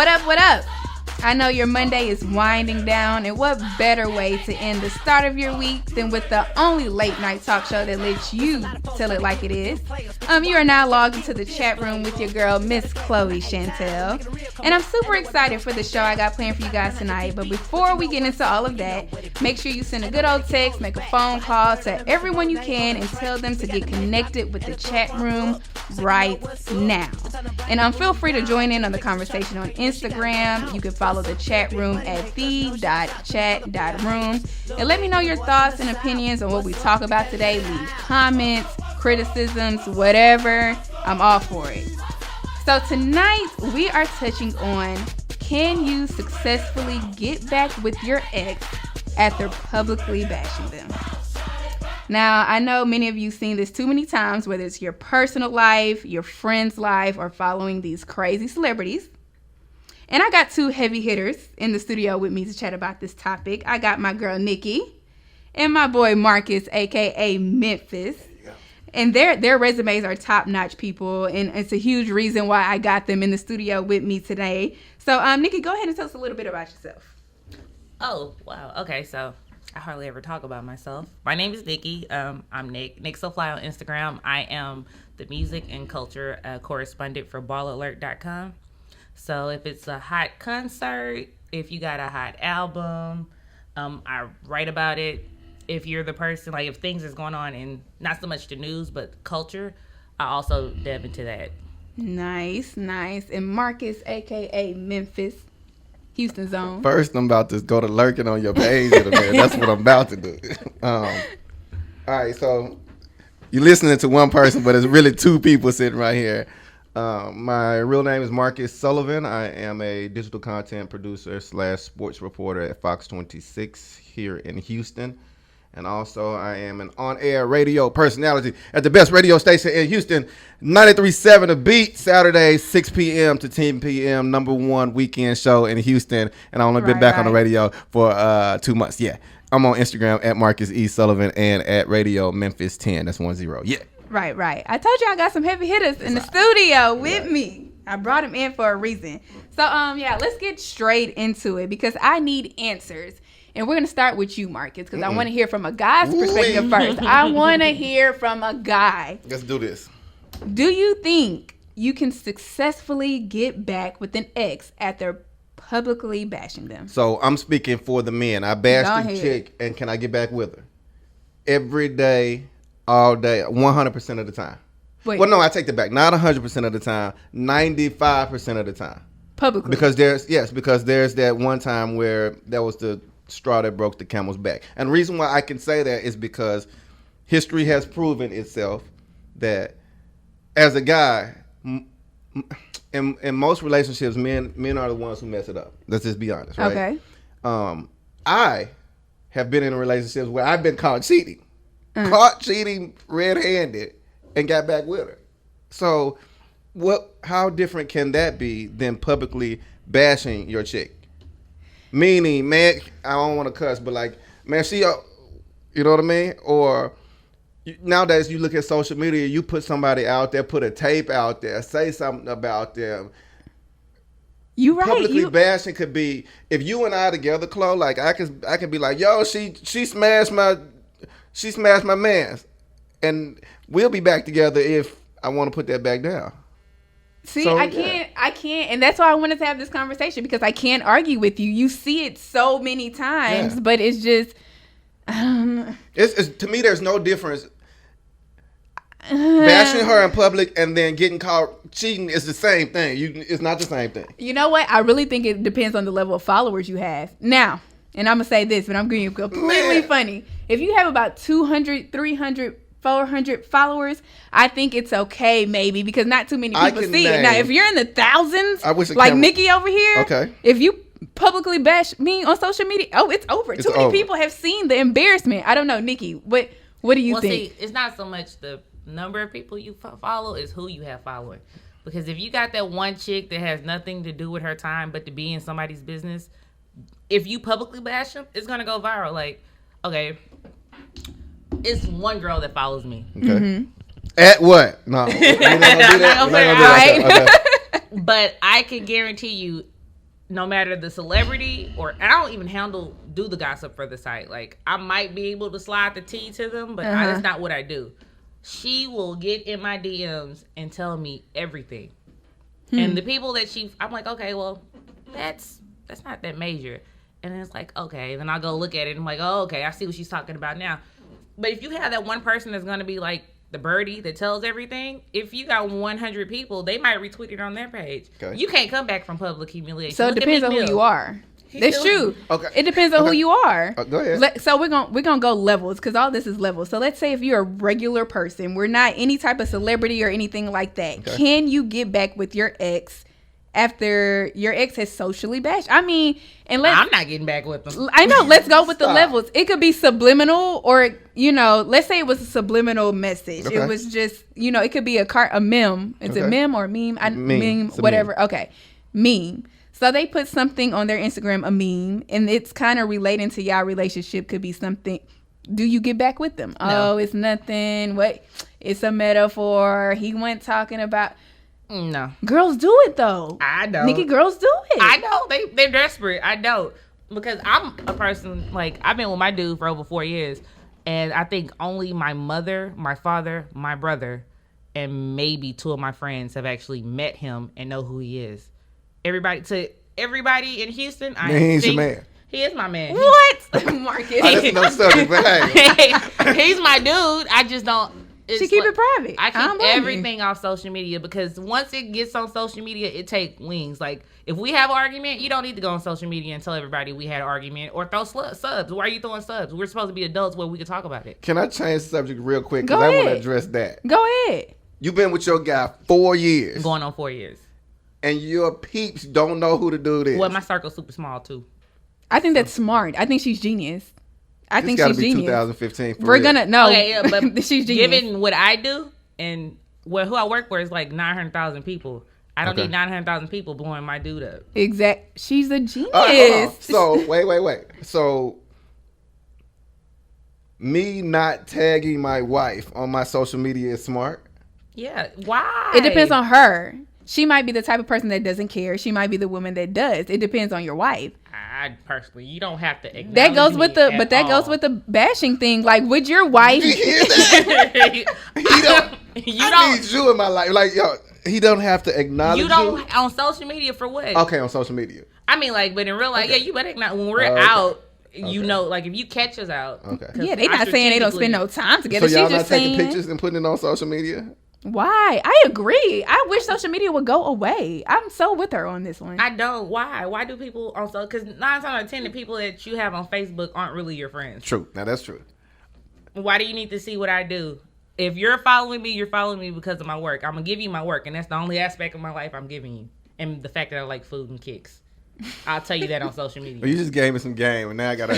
What up, what up? I know your Monday is winding down, and what better way to end the start of your week than with the only late night talk show that lets you tell it like it is. You are now logged into the chat room with your girl, MsChloeChantel, and I'm super excited for the show I got planned for you guys tonight. But before we get into all of that, make sure you send a good old text, make a phone call to everyone you can, and tell them to get connected with the chat room right now. And feel free to join in on the conversation on Instagram. You can follow the chat room at the.chat.room and let me know your thoughts and opinions on what we talk about today. Leave comments, criticisms, whatever. I'm all for it. So tonight we are touching on, can you successfully get back with your ex after publicly bashing them? Now, I know many of you seen this too many times, whether it's your personal life, your friend's life, or following these crazy celebrities. And I got two heavy hitters in the studio with me to chat about this topic. I got my girl Nikki and my boy Marcus, aka Memphis. And their resumes are top-notch people, and it's a huge reason why I got them in the studio with me today. So, Nikki, go ahead and tell us a little bit about yourself. Oh, wow. Okay, so I hardly ever talk about myself. My name is Nikki. I'm Nick So Fly on Instagram. I am the music and culture correspondent for ballalert.com. So if it's a hot concert, if you got a hot album, I write about it. If you're the person, like if things is going on in not so much the news, but culture, I also delve into that. Nice. And Marcus, a.k.a. Memphis, Houston zone. First, I'm about to go to lurking on your page in a minute. That's what I'm about to do. All right, so you're listening to one person, but it's really two people sitting right here. My real name is Marcus Sullivan. I am a digital content producer / sports reporter at Fox 26 here in Houston. And also, I am an on-air radio personality at the best radio station in Houston, 93.7 The Beat, Saturday, 6 p.m. to 10 p.m., #1 weekend show in Houston. And I've only been back on the radio for 2 months. Yeah, I'm on Instagram at Marcus E. Sullivan and at Radio Memphis 10. That's 10. Yeah. Right. I told you I got some heavy hitters in the studio with me. I brought them in for a reason. So, let's get straight into it because I need answers. And we're going to start with you, Marcus, because I want to hear from a guy's perspective first. I want to hear from a guy. Let's do this. Do you think you can successfully get back with an ex after publicly bashing them? So I'm speaking for the men. I bashed the chick, and can I get back with her? Every day, all day, 100% of the time. Wait. Well, no, I take that back. Not 100% of the time, 95% of the time. Publicly? Because there's that one time where that was the straw that broke the camel's back. And the reason why I can say that is because history has proven itself that as a guy, in most relationships, men are the ones who mess it up. Let's just be honest, right? Okay. I have been in relationships where I've been caught cheating. Caught cheating red-handed and got back with her. So how different can that be than publicly bashing your chick? Meaning, man, I don't want to cuss, but like, man, you know what I mean? Or nowadays you look at social media, you put somebody out there, put a tape out there, say something about them. You right. Publicly bashing could be, if you and I together, Chloe, like I can be like, yo, she smashed my mans, and we'll be back together if I want to put that back down. See, so, I can't, and that's why I wanted to have this conversation because I can't argue with you. You see it so many times, but it's just, it's to me, there's no difference. Bashing her in public and then getting caught cheating is the same thing. It's not the same thing. You know what? I really think it depends on the level of followers you have. Now, and I'm gonna say this, but I'm going to be completely funny. If you have about 200, 300, 400 followers, I think it's okay maybe because not too many people see it. Now, if you're in the thousands, like Nikki over here, okay. If you publicly bash me on social media, it's over. Too many people have seen the embarrassment. I don't know, Nikki, what do you think? See, it's not so much the number of people you follow, it's who you have following. Because if you got that one chick that has nothing to do with her time but to be in somebody's business, if you publicly bash them, it's going to go viral. Like, okay, it's one girl that follows me. Okay. Mm-hmm. At what? No. But I can guarantee you, no matter the celebrity or I don't even do the gossip for the site. Like I might be able to slide the tea to them, but that's not what I do. She will get in my DMs and tell me everything. And the people that I'm like, okay, well, that's not that major. And then it's like, okay. Then I'll go look at it and I'm like, oh, okay, I see what she's talking about now. But if you have that one person that's going to be like the birdie that tells everything, if you got 100 people, they might retweet it on their page. Okay. You can't come back from public humiliation. So it depends on who you are. That's true. Okay. It depends on who you are. Go ahead. So we're gonna go levels because all this is levels. So let's say if you're a regular person, we're not any type of celebrity or anything like that. Okay. Can you get back with your ex after your ex has socially bashed? I mean, I'm not getting back with them. I know. Let's go with the levels. It could be subliminal, or let's say it was a subliminal message. Okay. It was just it could be a meme. Is it meme or meme? Meme, whatever. Meme. Okay, meme. So they put something on their Instagram, a meme, and it's kind of relating to y'all relationship. Could be something. Do you get back with them? No. Oh, it's nothing. What? It's a metaphor. He went talking about. No. Girls do it though. I know. Nikki, girls do it. I know. They're desperate. I know. Because I'm a person, like, I've been with my dude for over 4 years. And I think only my mother, my father, my brother, and maybe 2 of my friends have actually met him and know who he is. Everybody in Houston, he's your man. He is my man. What? Marcus. That's no subject, but hey. He's my dude. I just don't. She keep it private. I keep everything off social media because once it gets on social media, it takes wings. Like, if we have an argument, you don't need to go on social media and tell everybody we had an argument or throw subs. Why are you throwing subs? We're supposed to be adults where we can talk about it. Can I change the subject real quick? Because I want to address that. Go ahead. You've been with your guy 4 years. Going on 4 years. And your peeps don't know who to do this. Well, my circle's super small, too. I think that's smart. I think she's genius. I think she's genius. 2015. We're gonna no. Okay, yeah, but she's genius. Given what I do and who I work for is like 900,000 people. I don't need 900,000 people blowing my dude up. Exact. She's a genius. So wait. So me not tagging my wife on my social media is smart? Yeah. Why? It depends on her. She might be the type of person that doesn't care. She might be the woman that does. It depends on your wife. I personally, you don't have to acknowledge that goes with the, but that goes with the bashing thing. Like, would your wife? Did you hear that? I need you in my life. Like, yo, he don't have to acknowledge you. Don't on social media for what? Okay, on social media. I mean, like, but in real life, you better acknowledge when we're out. Like if you catch us out. Okay. Yeah, they not saying they don't spend no time together. So y'all just not taking pictures and putting it on social media? Why? I agree. I wish social media would go away. I'm so with her on this one. I don't. Why? Why do people also? Because 9 times out of 10, the people that you have on Facebook aren't really your friends. True. Now that's true. Why do you need to see what I do? If you're following me because of my work. I'm gonna give you my work, and that's the only aspect of my life I'm giving you, and the fact that I like food and kicks. I'll tell you that on social media. Well, you just gave me some game, and now I gotta.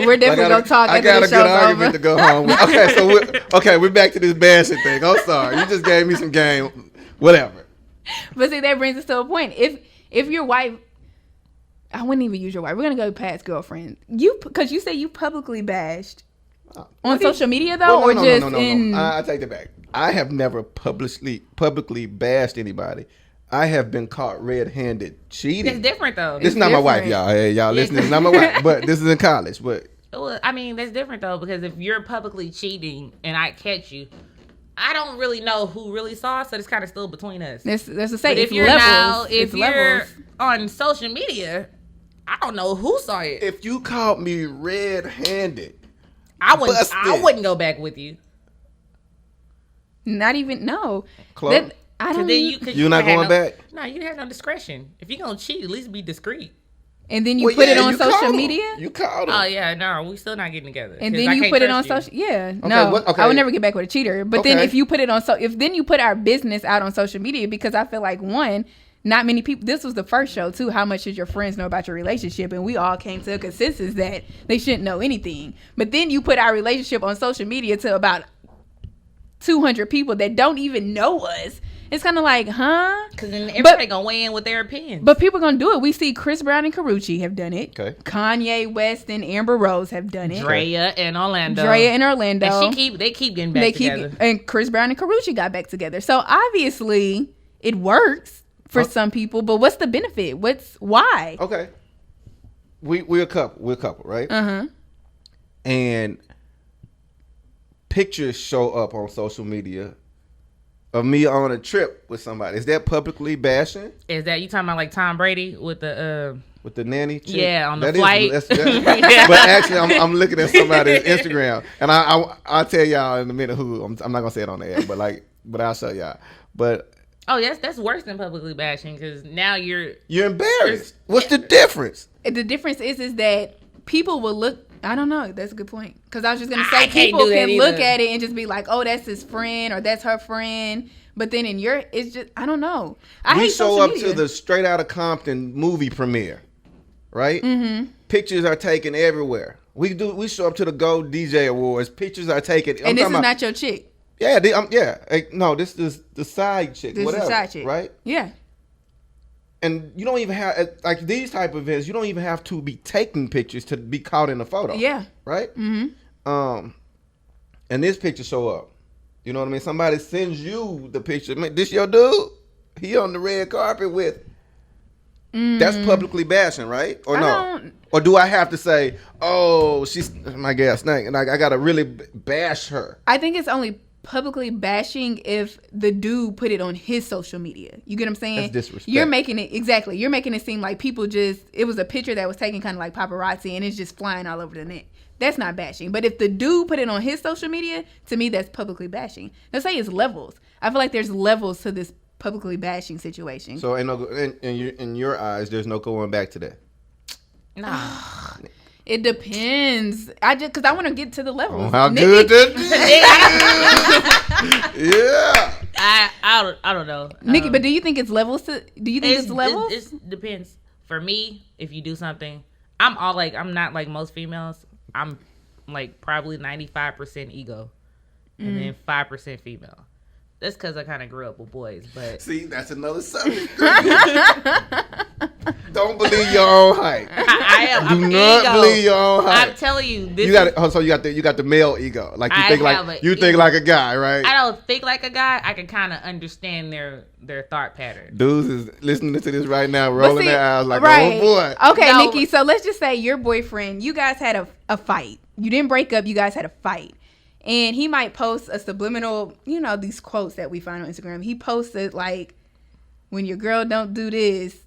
We're definitely gonna talk. I got a good argument to go home with. Okay, we're back to this bashing thing. I'm sorry, you just gave me some game. Whatever. But see, that brings us to a point. If your wife, I wouldn't even use your wife. We're gonna go past girlfriend. Because you say you publicly bashed on social media though, or just in. I take that back. I have never publicly bashed anybody. I have been caught red-handed cheating. It's different though. This is not my wife, y'all. Hey, y'all listening. It's not my wife, but this is in college. But well, I mean, that's different though, because if you're publicly cheating and I catch you, I don't really know who really saw it, so it's kind of still between us. That's the same. But if you're on social media, I don't know who saw it. If you caught me red-handed, I wouldn't go back with you. Not even no. Chloe? I don't. You're not going back? No, you have no discretion. If you're gonna cheat, at least be discreet. And then you put it on social media? You called him. Oh, yeah, no, we still not getting together. And then you put it on social. Yeah, okay, no, I would never get back with a cheater. But then if you put it on, then you put our business out on social media, because I feel like not many people. This was the first show too. How much should your friends know about your relationship? And we all came to a consensus that they shouldn't know anything. But then you put our relationship on social media to about 200 people that don't even know us. It's kind of like, huh? Because then everybody gonna weigh in with their opinions. But people gonna do it. We see Chris Brown and Karrueche have done it. Okay. Kanye West and Amber Rose have done it. Drea and Orlando. And they keep getting back together. And Chris Brown and Karrueche got back together. So obviously it works for some people, but what's the benefit? Why? Okay. We're a couple, right? Uh-huh. And pictures show up on social media of me on a trip with somebody. Is that publicly bashing? Is that you talking about like Tom Brady with the nanny chick? Yeah, on the that flight. Yeah. But actually, I'm looking at somebody's Instagram, and I'll tell y'all in a minute who. I'm not gonna say it on the air, but I'll show y'all. But oh, yes, that's worse than publicly bashing because now you're embarrassed. What's the difference? The difference is that people will look. I don't know. That's a good point. Because I was just going to I say can't people do that can look either. at it and just be like, oh, that's his friend or that's her friend. But then it's just, I don't know. I We hate show social up media. to the Straight Outta Compton movie premiere, right? Mm-hmm. Pictures are taken everywhere. We show up to the Gold DJ Awards. Pictures are taken. And this is not your chick. Yeah, no, this is the side chick. This whatever, is the side chick. right? Yeah. And you don't even have, like these type of events, you don't even have to be taking pictures to be caught in a photo. Yeah. Right? Mm-hmm. And this picture show up. You know what I mean? Somebody sends you the picture. Man, this your dude? He on the red carpet with. That's publicly bashing, right? Or no? Or do I have to say, oh, she's my gas snake, and I got to really bash her? I think it's only publicly bashing if the dude put it on his social media. You get what I'm saying? That's disrespect. You're making it seem like people it was a picture that was taken kind of like paparazzi and it's just flying all over the net. That's not bashing. But if the dude put it on his social media, to me that's publicly bashing. Let's say it's levels. I feel like there's levels to this publicly bashing situation. So in your eyes, there's no going back to that. nah. It depends. Because I want to get to the levels. Oh, how Nikki- good that Yeah. I don't know. Nikki, but do you think it's levels do you think it's levels? It depends. For me, if you do something, I'm not like most females. I'm like probably 95% ego and then 5% female. That's because I kind of grew up with boys, but See, that's another subject. Don't believe your own hype. I'm Do not ego. believe your own hype. I'm telling you, You got the male ego. Like you I think have like a you think ego. like a guy, right? I don't think like a guy. I can kind of understand their thought pattern. Dudes is listening to this right now, rolling see, their eyes like, right. oh boy. Okay, No. Nikki, so let's just say your boyfriend, you guys had a fight. You didn't break up, you guys had a fight. And he might post a subliminal, these quotes that we find on Instagram. He posted like, when your girl don't do this,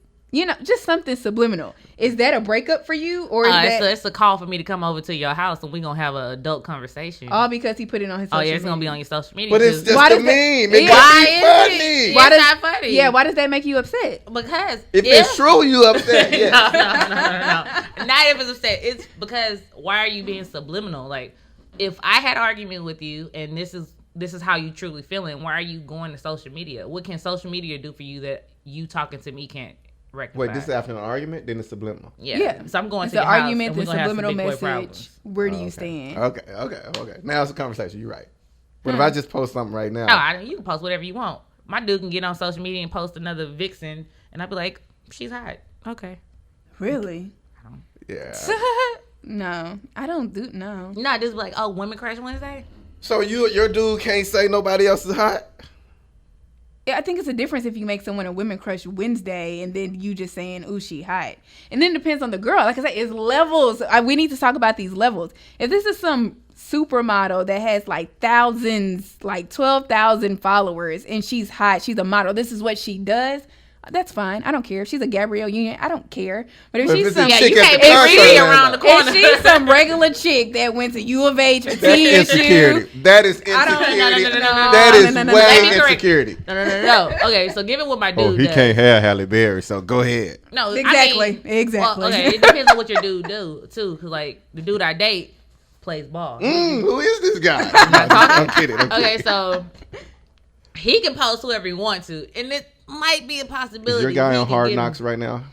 just something subliminal. Is that a breakup for you? Or is that It's a call for me to come over to your house and we're going to have an adult conversation. all because he put it on his social Oh, yeah, it's going to be media? on your social media. But it's 'cause- just Why a does meme. it- It Yeah. got Why be is funny. it? Why It's does- not funny. Yeah, why does that make you upset? Because If it's true, you upset. Yeah. no. Not if it's upset. It's because why are you being subliminal? Like, if I had an argument with you and this is how you truly feeling, why are you going to social media? What can social media do for you that you talking to me can't rectify? Wait, this is after an argument, then it's subliminal. Yeah. So I'm going It's to the your house argument, and the we're gonna have some subliminal big boy message. problems. Where do you Okay. stand? Okay. Now it's a conversation. You're right. But if I just post something right now, You can post whatever you want. My dude can get on social media and post another vixen, and I'd be like, she's hot. Okay. Really? yeah. No, I don't do no. Not just be like, oh, Women Crush Wednesday? So your dude can't say nobody else is hot? Yeah, I think it's a difference if you make someone a Women Crush Wednesday and then you just saying, ooh, she hot. And then it depends on the girl. Like I said, it's levels. We need to talk about these levels. If this is some supermodel that has like thousands, like 12,000 followers and she's hot, she's a model, this is what she does, that's fine. I don't care. If she's a Gabrielle Union, I don't care. But if But if she's it's a some... chick you at can't the be concert, reading man, around the corner. If she's some regular chick that went to U of H or That's TSU... insecurity. That is I don't- insecurity. no. That is No. way Let me correct- insecurity. No. Okay, so given what my dude Oh, he does. can't have Halle Berry, so go ahead. No, Exactly. I mean, Exactly. Well, okay, it depends on what your dude do too. Cause like the dude I date plays ball. Who is this guy? I'm kidding. Okay, so he can post whoever he wants to, and it might be a possibility. Is your guy he on can Hard get Knocks right now?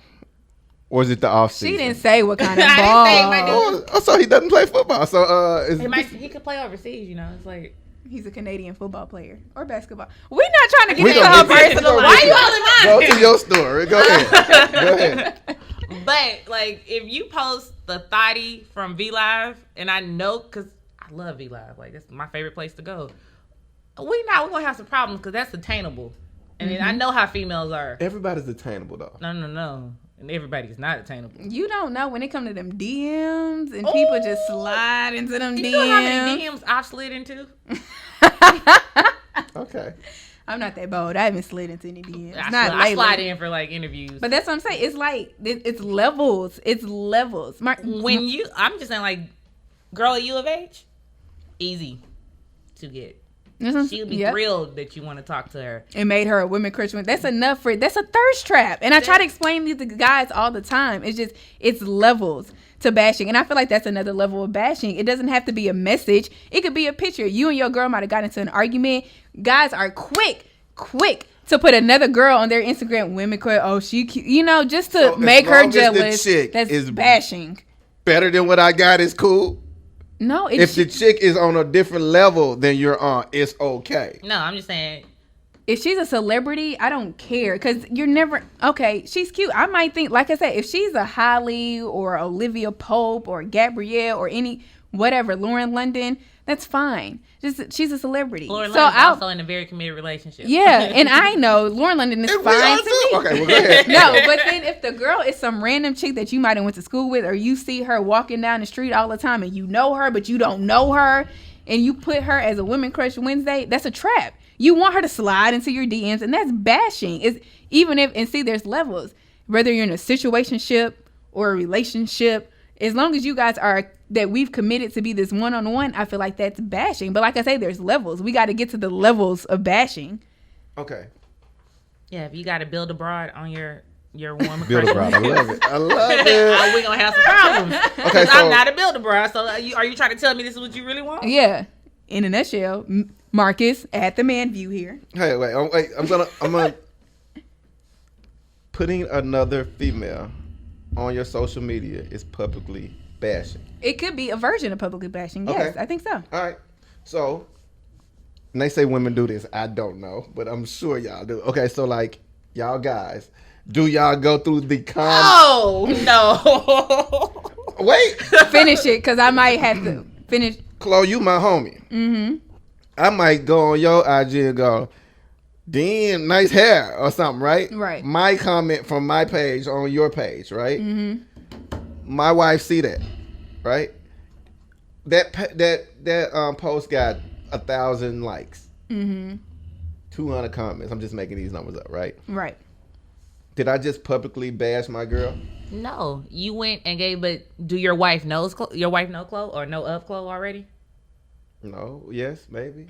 Or is it the off season? She didn't say what kind of I ball. didn't say my dude. Oh, so he doesn't play football. So He could play overseas. You know, it's like He's a Canadian football player or basketball. We're not trying to We get gonna into her get to- personal we gonna life. why you all in mine? Go to your story. Go ahead. Go ahead. But like, if you post the thotty from V Live, and I know because I love V Live, like it's my favorite place to go. We're gonna have some problems because that's attainable. And then I know how females are. Everybody's attainable though. No. And everybody's not attainable. You don't know when it comes to them DMs and people just slide into them DMs. You know how many DMs I've slid into? Okay. I'm not that bold. I haven't slid into any DMs. I slide in for like interviews. But that's what I'm saying. It's like it's levels. It's levels. I'm just saying, like, girl at U of H, easy to get. She'll be thrilled that you want to talk to her. It made her a women Christian. That's enough that's a thirst trap. And I try to explain these to guys all the time. It's levels to bashing. And I feel like that's another level of bashing. It doesn't have to be a message. It could be a picture. You and your girl might have gotten into an argument. Guys are quick to put another girl on their Instagram, women quit. Oh, she cute. You know, just to make her jealous. That's bashing. Better than what I got is cool. No, if the chick is on a different level than you're on, it's okay. No, I'm just saying. If she's a celebrity, I don't care because you're never okay. She's cute. I might think, like I said, if she's a Holly or Olivia Pope or Gabrielle or any whatever, Lauren London, that's fine. Just she's a celebrity. Lauren London's also in a very committed relationship. Yeah, and I know Lauren London is fine to me. Okay, well, go ahead. No, but then if the girl is some random chick that you might have went to school with, or you see her walking down the street all the time and you know her, but you don't know her, and you put her as a Women Crush Wednesday, that's a trap. You want her to slide into your DMs, and that's bashing. There's levels. Whether you're in a situationship or a relationship, as long as you guys are that we've committed to be this one-on-one, I feel like that's bashing. But like I say, there's levels. We got to get to the levels of bashing. Okay. Yeah, if you got to build a broad on your woman build a broad. I love it. We're going to have some problems. Okay, so I'm not a build a broad. So are you trying to tell me this is what you really want? Yeah. In a nutshell, Marcus at the Man View here. Hey, wait. I'm gonna putting another female on your social media is publicly bashing. It could be a version of publicly bashing. Yes, okay. I think so. All right. So, and they say women do this. I don't know, but I'm sure y'all do. Okay, so like y'all guys, do y'all go through the Oh, no. Wait. Finish it, because I might have to finish. Chloe, you my homie. Mm-hmm. I might go on your IG and go, damn, nice hair or something, right? Right. My comment from my page on your page, right? Mm-hmm. My wife see that, right? That post got 1,000 likes. Mm-hmm. 200 comments. I'm just making these numbers up, right? Right. Did I just publicly bash my girl? No, you went and gave. But do your wife know Chloe or know of Chloe already? No. Yes. Maybe.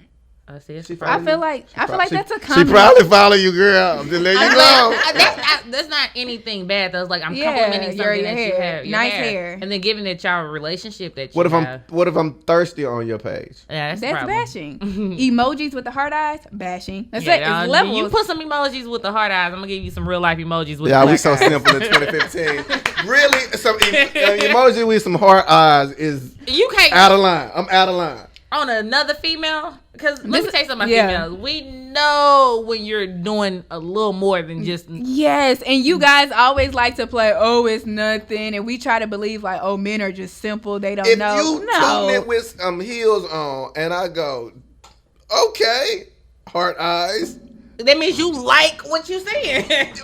I feel like that's a comment. She probably follow you, girl. I'm just letting you know. That's not anything bad. That's like I'm complimenting something that you have. Nice hair. And then given that y'all a relationship that you What if I'm thirsty on your page? Yeah, that's bashing. Emojis with the heart eyes, bashing. That's it. It's levels. You put some emojis with the heart eyes. I'm gonna give you some real life emojis with. Yeah, we so simple in 2015. Really, some emoji with some heart eyes is you can't out of line. I'm out of line. On another female, because let me tell you something about females. We know when you're doing a little more than just. Yes, and you guys always like to play, oh, it's nothing. And we try to believe, like, oh, men are just simple. They don't know. If you tune it with some heels on and I go, okay, heart eyes. That means you like what you're saying.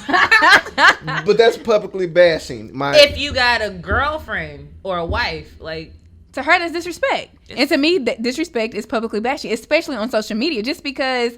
But that's publicly bashing. If you got a girlfriend or a wife, like. To her, that's disrespect. And to me, disrespect is publicly bashing, especially on social media, just because,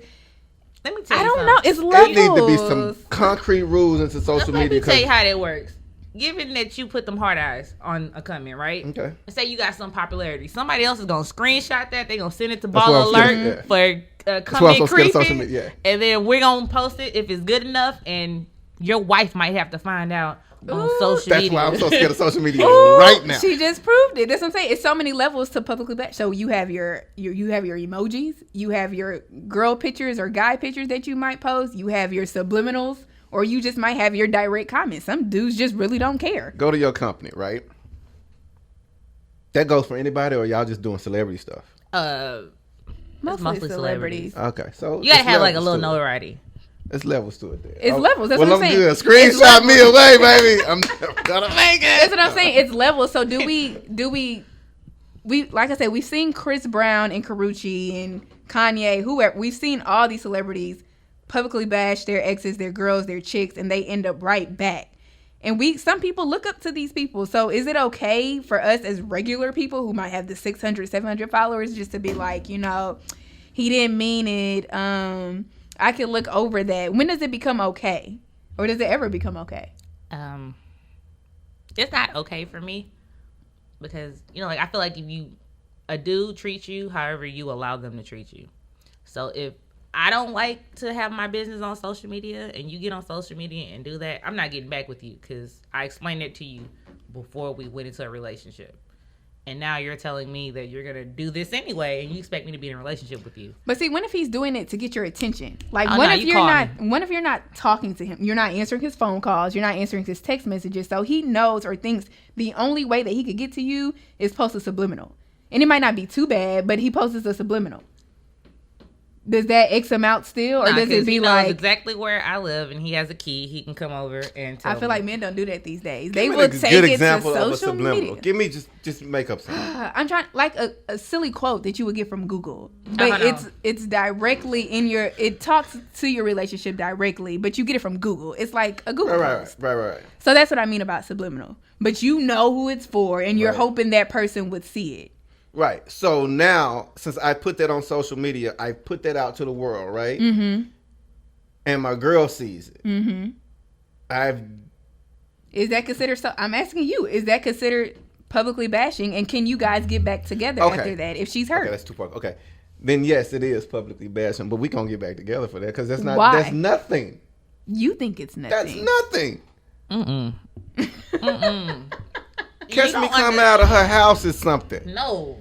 let me tell you I don't know, it's levels. There need to be some concrete rules into social media. Let me tell you how that works. Given that you put them heart eyes on a comment, right? Okay. And say you got some popularity. Somebody else is going to screenshot that. They're going to send it to Ball Alert for comment creeping. And then we're going to post it if it's good enough. And your wife might have to find out. On social media. That's why I'm so scared of social media right now. She just proved it. That's what I'm saying. It's so many levels to publicly bash. So you have your emojis, you have your girl pictures or guy pictures that you might post, you have your subliminals, or you just might have your direct comments. Some dudes just really don't care. Go to your company, right? That goes for anybody, or y'all just doing celebrity stuff? Mostly celebrities. Okay, so you gotta have like a little notoriety. It's levels to it there. It's levels. That's what I'm saying. Good. Screenshot me away, baby. I'm gonna make it. That's what I'm saying. It's levels. So do we like I said, we've seen Chris Brown and Karrueche and Kanye, whoever. We've seen all these celebrities publicly bash their exes, their girls, their chicks, and they end up right back. And some people look up to these people. So is it okay for us as regular people who might have the 600, 700 followers just to be like, you know, he didn't mean it. I can look over that. When does it become okay? Or does it ever become okay? It's not okay for me because, you know, like I feel like if a dude treats you however you allow them to treat you. So if I don't like to have my business on social media and you get on social media and do that, I'm not getting back with you because I explained it to you before we went into a relationship. And now you're telling me that you're going to do this anyway and you expect me to be in a relationship with you. But see, what if he's doing it to get your attention? Like, what if you're not talking to him? You're not answering his phone calls. You're not answering his text messages. So he knows or thinks the only way that he could get to you is post a subliminal. And it might not be too bad, but he posts a subliminal. Does that X him out still, or does it be he knows like exactly where I live and he has a key? He can come over and tell I feel me. like men don't do that these days. Give they me will a take good it example to of a social subliminal. media. Give me just make up something. I'm trying like a silly quote that you would get from Google, but it's directly in your. It talks to your relationship directly, but you get it from Google. It's like a Google post. Right. So that's what I mean about subliminal. But you know who it's for, and you're hoping that person would see it. Right. So now, since I put that on social media, I put that out to the world, right? Mm-hmm. And my girl sees it. Mm-hmm. Is that considered? So I'm asking you. Is that considered publicly bashing? And can you guys get back together after that if she's hurt? Okay, that's 2 parts. Okay, then yes, it is publicly bashing, but we can't get back together for that because that's not. Why? That's nothing. You think it's nothing? That's nothing. Mm-mm. Catch me coming out of her house is something. No.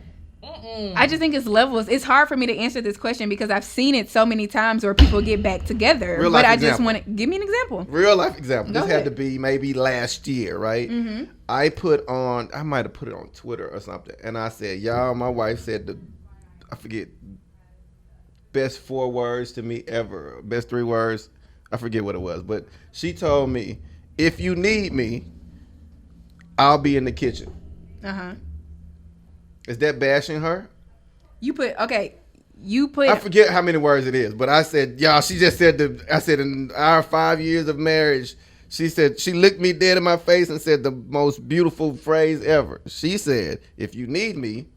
I just think it's levels. It's hard for me to answer this question because I've seen it so many times where people get back together. Real life but I example. just want to give me an example. Real life example. Go This ahead. had to be maybe last year, right? Mm-hmm. I might have put it on Twitter or something, and I said, y'all, my wife said I forget, best 4 words to me ever, best 3 words. I forget what it was, but she told me, if you need me, I'll be in the kitchen. Uh-huh. Is that bashing her? You put I forget how many words it is, but I said, y'all, she just said I said in our 5 years of marriage, she said, she looked me dead in my face and said the most beautiful phrase ever. She said, if you need me,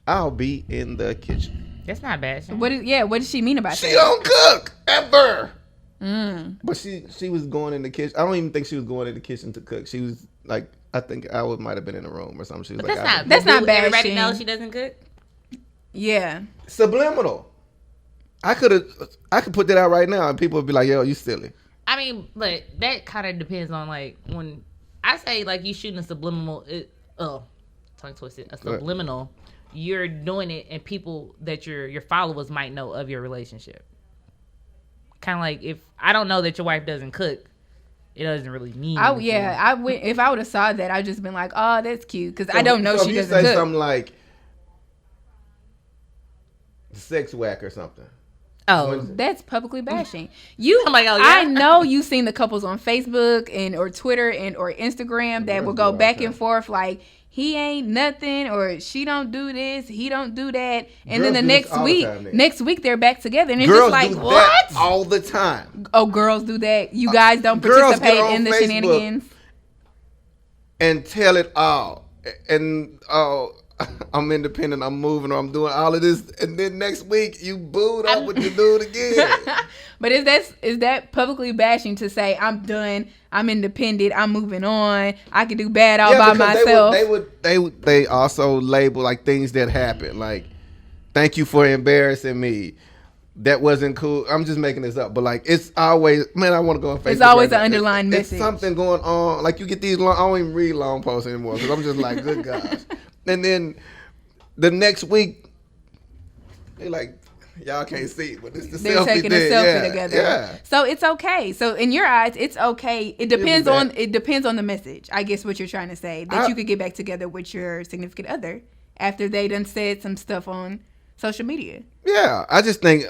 I'll be in the kitchen. That's not bashing. what does she mean about She that? don't cook ever. But she was going in the kitchen. I don't even think she was going in the kitchen to cook. She was like, I think I might have been in the room or something. She was But like, that's not bashing. Everybody knows she doesn't cook. Yeah. Subliminal. I could put that out right now and people would be like, yo, you silly. I mean, but that kind of depends on like when I say like you shooting a subliminal. Tongue twisted. A subliminal. You're doing it, and people that your followers might know of your relationship. Kind of like if I don't know that your wife doesn't cook, it doesn't really mean. If I would have saw that, I'd just been like, oh, that's cute, because I don't know she doesn't cook. You say something like sex whack or something. Oh, that's publicly bashing. I'm like, oh, yeah? I know you've seen the couples on Facebook or Twitter or Instagram that will go back and forth like, he ain't nothing, or she don't do this, he don't do that, and then the next week they're back together, and it's girls just like, do what? That all the time. Oh, girls do that. You guys don't participate in the shenanigans and tell it all, and I'm independent, I'm moving, or I'm doing all of this, and then next week you booed up with the dude again. But is that publicly bashing to say I'm done, I'm independent, I'm moving on, I can do bad all by myself? They also label like things that happen, like thank you for embarrassing me. That wasn't cool. I'm just making this up, but like it's always, man, I want to go on Facebook. It's always an underlying message. It's something going on. Like you get these long, I don't even read long posts anymore because I'm just like, good gosh. And then the next week, they like, y'all can't see, but it's the they're selfie. Taking a selfie together. Yeah. So it's okay. So in your eyes, it's okay. It depends on the message. I guess what you're trying to say, that you could get back together with your significant other after they done said some stuff on social media. Yeah, I just think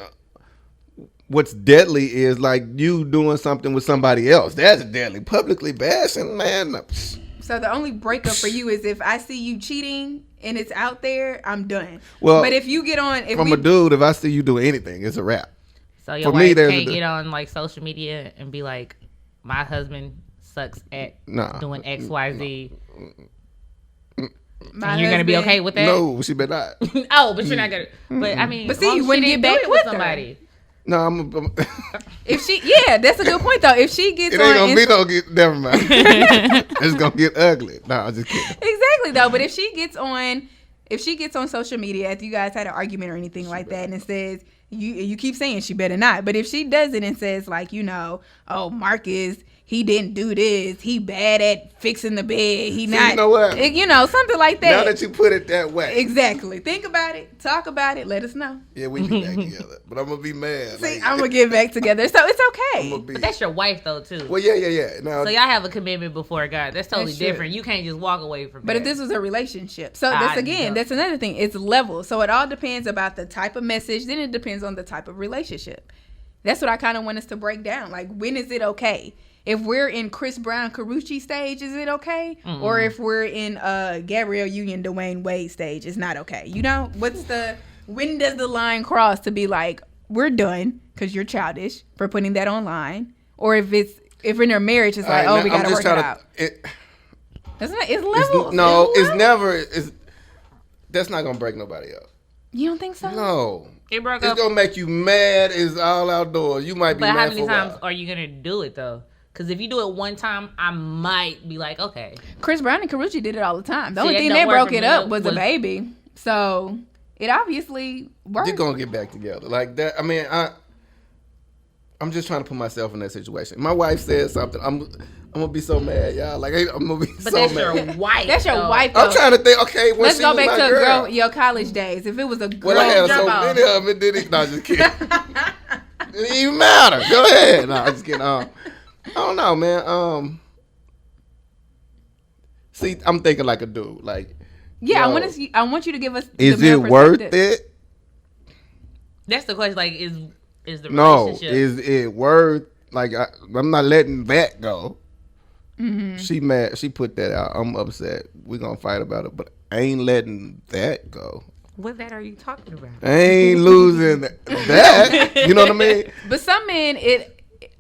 what's deadly is like you doing something with somebody else. That's deadly. Publicly bashing, man. So the only breakup for you is if I see you cheating and it's out there, I'm done. Well, but if you get on, a dude, if I see you do anything, it's a wrap. So your wife can't get on like social media and be like, my husband sucks at doing X, Y, Z. And you're gonna be okay with that? No, she better not. Oh, but you're not gonna. But I mean, but see, you wouldn't get back with somebody. No, I'm if she, that's a good point though. If she gets, it ain't gonna be no get. Never mind. It's gonna get ugly. No, I'm just kidding. Exactly though. But if she gets on social media after you guys had an argument or anything like that, and it says you keep saying she better not. But if she does it and says like, oh, Marcus, he didn't do this. He bad at fixing the bed. He not. You know what? Something like that. Now that you put it that way. Exactly. Think about it. Talk about it. Let us know. Yeah, we get back together. But I'm gonna be mad. See, I'm gonna get back together. So it's okay. But that's your wife though too. Well, yeah. Now, so y'all have a commitment before God. That's totally different. You can't just walk away from. But if this was a relationship, so that's another thing. It's levels. So it all depends about the type of message. Then it depends on the type of relationship. That's what I kind of want us to break down. Like, when is it okay? If we're in Chris Brown Carucci stage, is it okay? Mm-hmm. Or if we're in Gabrielle Union Dwayne Wade stage, it's not okay. When does the line cross to be like, we're done because you're childish for putting that online? Or if in their marriage, it's like, we got to work it out. It's levels. It's never. That's not gonna break nobody up. You don't think so? No. It's gonna make you mad. It's all outdoors. You might be mad for a while. But how many times are you gonna do it though? Because if you do it one time, I might be like, okay. Chris Brown and Carucci did it all the time. The only thing that broke it up was a baby. So it obviously worked. They're gonna get back together like that. I mean, I'm just trying to put myself in that situation. My wife said something. I'm gonna be so mad, y'all. Like, I'm gonna be so mad. But that's your wife. That's your wife. I'm trying to think. Okay, let's go back to your college days. If it was a girl, I had so many of them. It didn't. No, just kidding. It didn't even matter. Go ahead. No, I'm just kidding. I don't know, man. See, I'm thinking like a dude. Like, I want you to give us. Is it worth it? That's the question. Like, is the relationship? No, is it worth? Like, I'm not letting that go. Mm-hmm. She mad. She put that out. I'm upset. We're gonna fight about it, but I ain't letting that go. What that are you talking about? I ain't losing that. You know what I mean? But some men,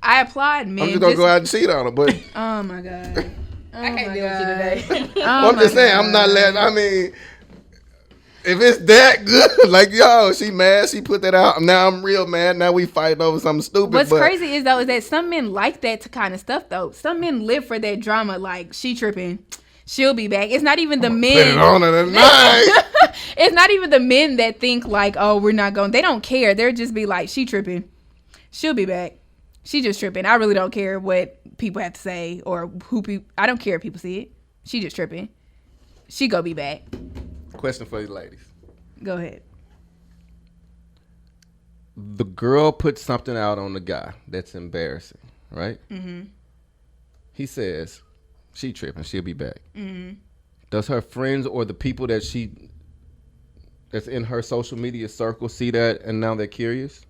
I applaud men. I'm just gonna go out and cheat on them, but oh my god, I can't deal with you today. I'm just saying, I'm not letting. I mean, if it's that good, like, she mad, she put that out. Now I'm real mad. Now we fighting over something stupid. What's crazy is that some men like that kind of stuff though. Some men live for that drama. Like, she tripping, she'll be back. It's not even the men. Put it on her tonight. It's not even the men that think like, oh, we're not going. They don't care. They'll just be like, she tripping, she'll be back. She just tripping. I really don't care what people have to say or I don't care if people see it. She just tripping. She go be back. Question for you ladies. Go ahead. The girl put something out on the guy that's embarrassing, right? Mm-hmm. He says she tripping. She'll be back. Mm-hmm. Does her friends or the people that's in her social media circle see that and now they're curious?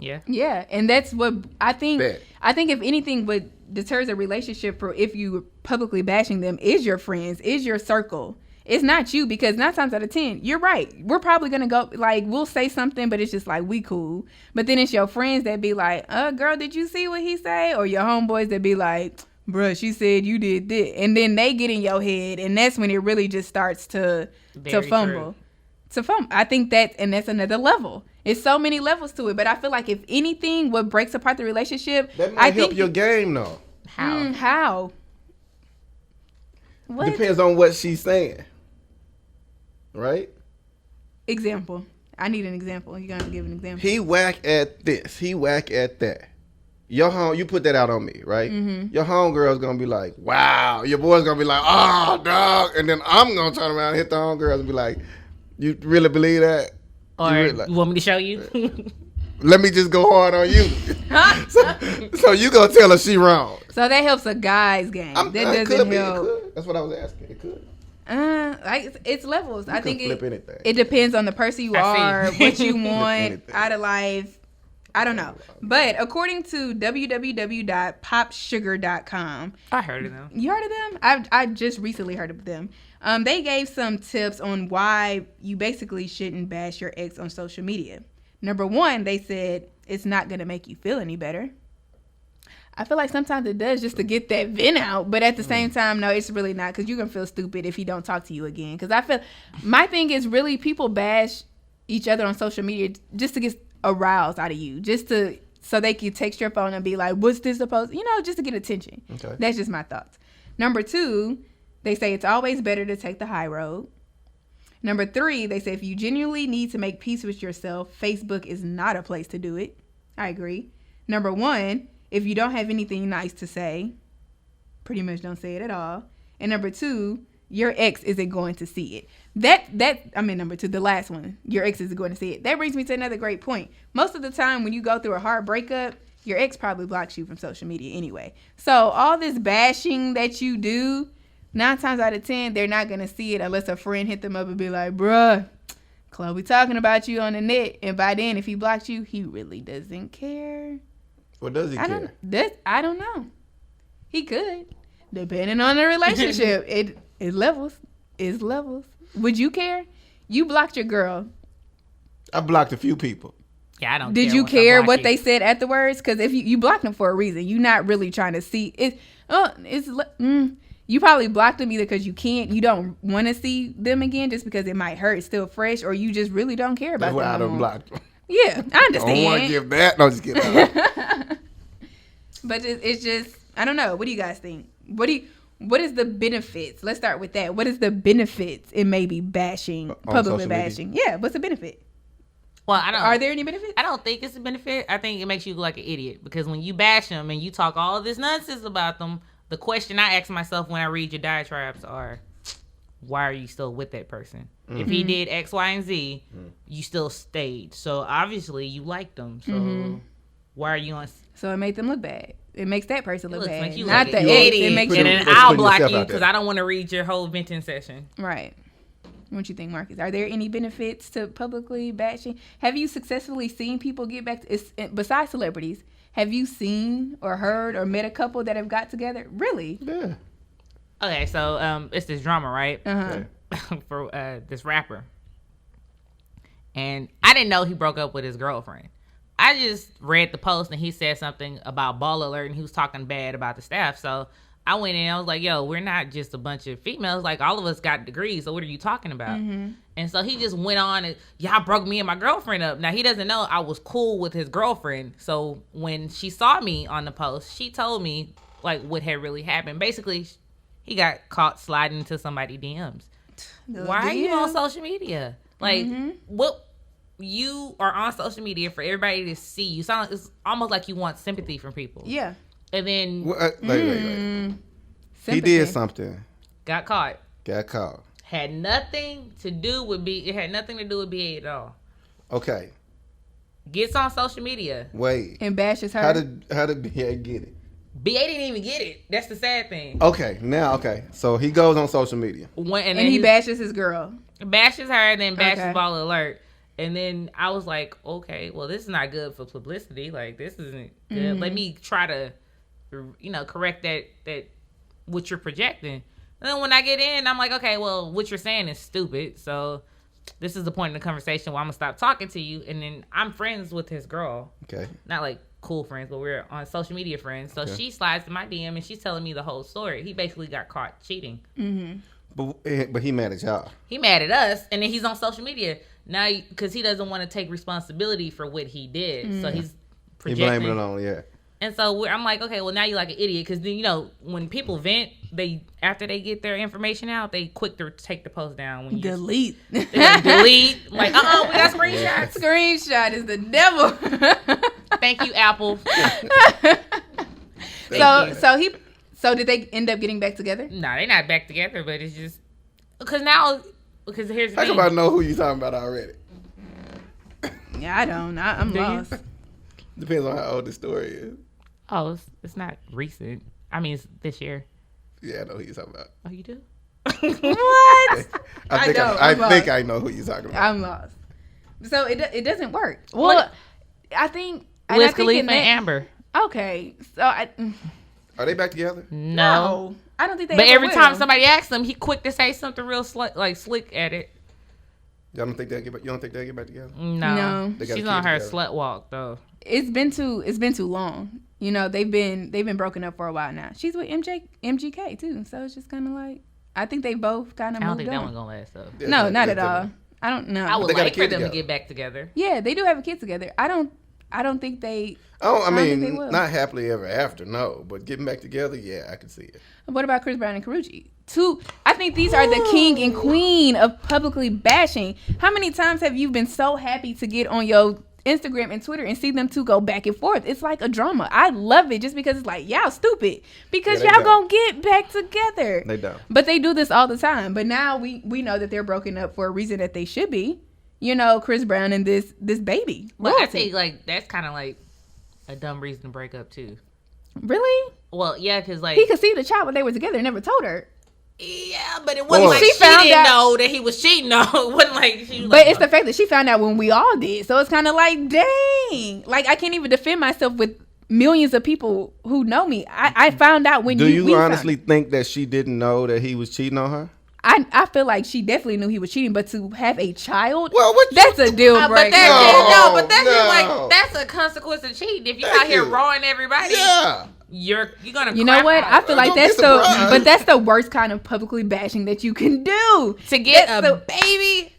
Yeah, and that's what I think. I think if anything, what deters a relationship for if you publicly bashing them is your friends, is your circle. It's not you, because 9 times out of 10, you're right. We're probably gonna go like we'll say something, but it's just like we cool. But then it's your friends that be like, girl, did you see what he say? Or your homeboys that be like, bruh, she said you did this, and then they get in your head, and that's when it really just starts to fumble. I think that's another level. It's so many levels to it, but I feel like if anything, what breaks apart the relationship, that might help your game though. How? What? Depends on what she's saying, right? Example. I need an example. You gotta give an example. He whack at this. He whack at that. You put that out on me, right? Mm-hmm. Your homegirl's gonna be like, wow. Your boy's gonna be like, oh, dog. And then I'm gonna turn around and hit the homegirls and be like, you really believe that? Or you want me to show you? Let me just go hard on you. so you gonna tell her she wrong. So that helps a guy's game. That doesn't help. That's what I was asking. It could. It's levels. I think it depends on the person you are, what you want out of life. I don't know. But according to www.popsugar.com. I heard of them. You heard of them? I just recently heard of them. They gave some tips on why you basically shouldn't bash your ex on social media. Number one, they said it's not going to make you feel any better. I feel like sometimes it does just to get that vent out. But at the same time, no, it's really not, because you're going to feel stupid if he don't talk to you again. Because I feel my thing is really people bash each other on social media just to get aroused out of you. So they can text your phone and be like, what's this supposed, just to get attention. Okay. That's just my thoughts. Number two, they say it's always better to take the high road. Number three, they say if you genuinely need to make peace with yourself, Facebook is not a place to do it. I agree. Number one, if you don't have anything nice to say, pretty much don't say it at all. And number two, your ex isn't going to see it. Number two, the last one, your ex isn't going to see it. That brings me to another great point. Most of the time when you go through a hard breakup, your ex probably blocks you from social media anyway. So all this bashing that you do, 9 times out of 10, they're not going to see it unless a friend hit them up and be like, bruh, Chloe talking about you on the net. And by then, if he blocked you, he really doesn't care. What does he care? I don't know. He could. Depending on the relationship. It levels. It's levels. Would you care? You blocked your girl. I blocked a few people. Yeah, I don't care. Did you care what they said afterwards? Because if you blocked them for a reason, you're not really trying to see it. You probably blocked them either because you don't want to see them again just because it might hurt. It's still fresh, or you just really don't care about them. That's why I done blocked them. Yeah, I understand. I don't want to give that. No, just kidding. But it's just, I don't know. What do you guys think? What is the benefits? Let's start with that. What is the benefits in maybe bashing, publicly bashing? Yeah, what's the benefit? Well, Are there any benefits? I don't think it's a benefit. I think it makes you look like an idiot, because when you bash them and you talk all this nonsense about them, the question I ask myself when I read your diatribes are, why are you still with that person? Mm-hmm. If he did X, Y, and Z, you still stayed. So obviously you liked them. So why are you on? So it made them look bad. It makes that person look bad. Like you not like the idiot. It makes and then I'll block you because I don't want to read your whole venting session. Right. What you think, Marcus? Are there any benefits to publicly bashing? Have you successfully seen people get back besides celebrities? Have you seen or heard or met a couple that have got together? Really? Yeah. Okay, so it's this drama, right? Uh-huh. For this rapper. And I didn't know he broke up with his girlfriend. I just read the post and he said something about Ball Alert and he was talking bad about the staff. So I went in and I was like, yo, we're not just a bunch of females. Like, all of us got degrees. So what are you talking about? Mm-hmm. And so he just went on and, y'all broke me and my girlfriend up. Now, he doesn't know I was cool with his girlfriend. So when she saw me on the post, she told me, like, what had really happened. Basically, he got caught sliding into somebody's DMs. Why are you on social media? Like, what? You are on social media for everybody to see you. It's almost like you want sympathy from people. Yeah. And then wait. He did something. Got caught. Had nothing to do with it had nothing to do with BA at all. Okay. Gets on social media. Wait. And bashes her. How did BA get it? BA didn't even get it. That's the sad thing. Okay. So he goes on social media. And he bashes his girl. Bashes her and then bashes Ball Alert. And then I was like, okay, well, this is not good for publicity. Like, this isn't good. Mm-hmm. Let me try to, correct that what you're projecting. And then when I get in, I'm like, okay, well, what you're saying is stupid. So this is the point in the conversation where I'm going to stop talking to you. And then I'm friends with his girl. Okay. Not like cool friends, but we're on social media friends. So she slides to my DM and she's telling me the whole story. He basically got caught cheating. Mm-hmm. But he mad at y'all. He mad at us. And then he's on social media. Now, because he doesn't want to take responsibility for what he did. So he's projecting. He blaming it on, And so I'm like, okay, well, now you're like an idiot. Because, when people vent, after they get their information out, they quick to take the post down. When you delete. Delete. Like, we got screenshots. Screenshot is the devil. Thank you, Apple. So did they end up getting back together? No, they're not back together, but it's just... Because here's the thing. How come I know who you're talking about already? Yeah, I don't. I'm lost. Depends on how old the story is. Oh, it's not recent. I mean, it's this year. Yeah, I know who you're talking about. Oh, you do? What? I think I know who you're talking about. I'm lost. So it doesn't work. Well, I think... Wiz Khalifa and Amber. Okay. So Are they back together? No. I don't think they But every time somebody asks him, he quick to say something real slick at it. Y'all don't think they'll get back? You don't think they'll get back together? No. She's on her slut walk though. It's been too long. You know, they've been broken up for a while now. She's with MGK too, so it's just kind of like I think they both kind of. I don't moved think on. that one gonna last though. Yeah, No, not at all. I don't know. I would They got a like for kid them to together. get back together. Yeah, they do have a kid together. I don't think they. Oh, I don't think they mean, will. not happily ever after, no. But getting back together, yeah, I can see it. What about Chris Brown and Karrueche? I think these are the king and queen of publicly bashing. How many times have you been so happy to get on your Instagram and Twitter and see them two go back and forth? It's like a drama. I love it just because it's like, y'all stupid. Because Yeah, they y'all gonna get back together. They don't. But they do this all the time. But now we know that they're broken up for a reason that they should be. You know, Chris Brown and this baby. But I Royalty. think like that's kind of like a dumb reason to break up too. Really? Well, yeah, because like He conceived a child when they were together and never told her. yeah, but it wasn't Well, like she she found didn't out- know that he was cheating. No, it wasn't like she. Was But like, it's the fact that she found out when we all did. So it's kind of like, dang. Like, I can't even defend myself with millions of people who know me. I found out when Do we you found- honestly think that she didn't know that he was cheating on her? I feel like she definitely knew he was cheating, but to have a child, Well, what that's a deal but breaker. that's but that's just No. like that's a consequence of cheating. If you're Thank out here you. rawing everybody, Yeah. you're gonna. You know crap what? out. I feel like Don't that's be the, surprised. but that's the worst kind of publicly bashing that you can do. to get That's a the- baby.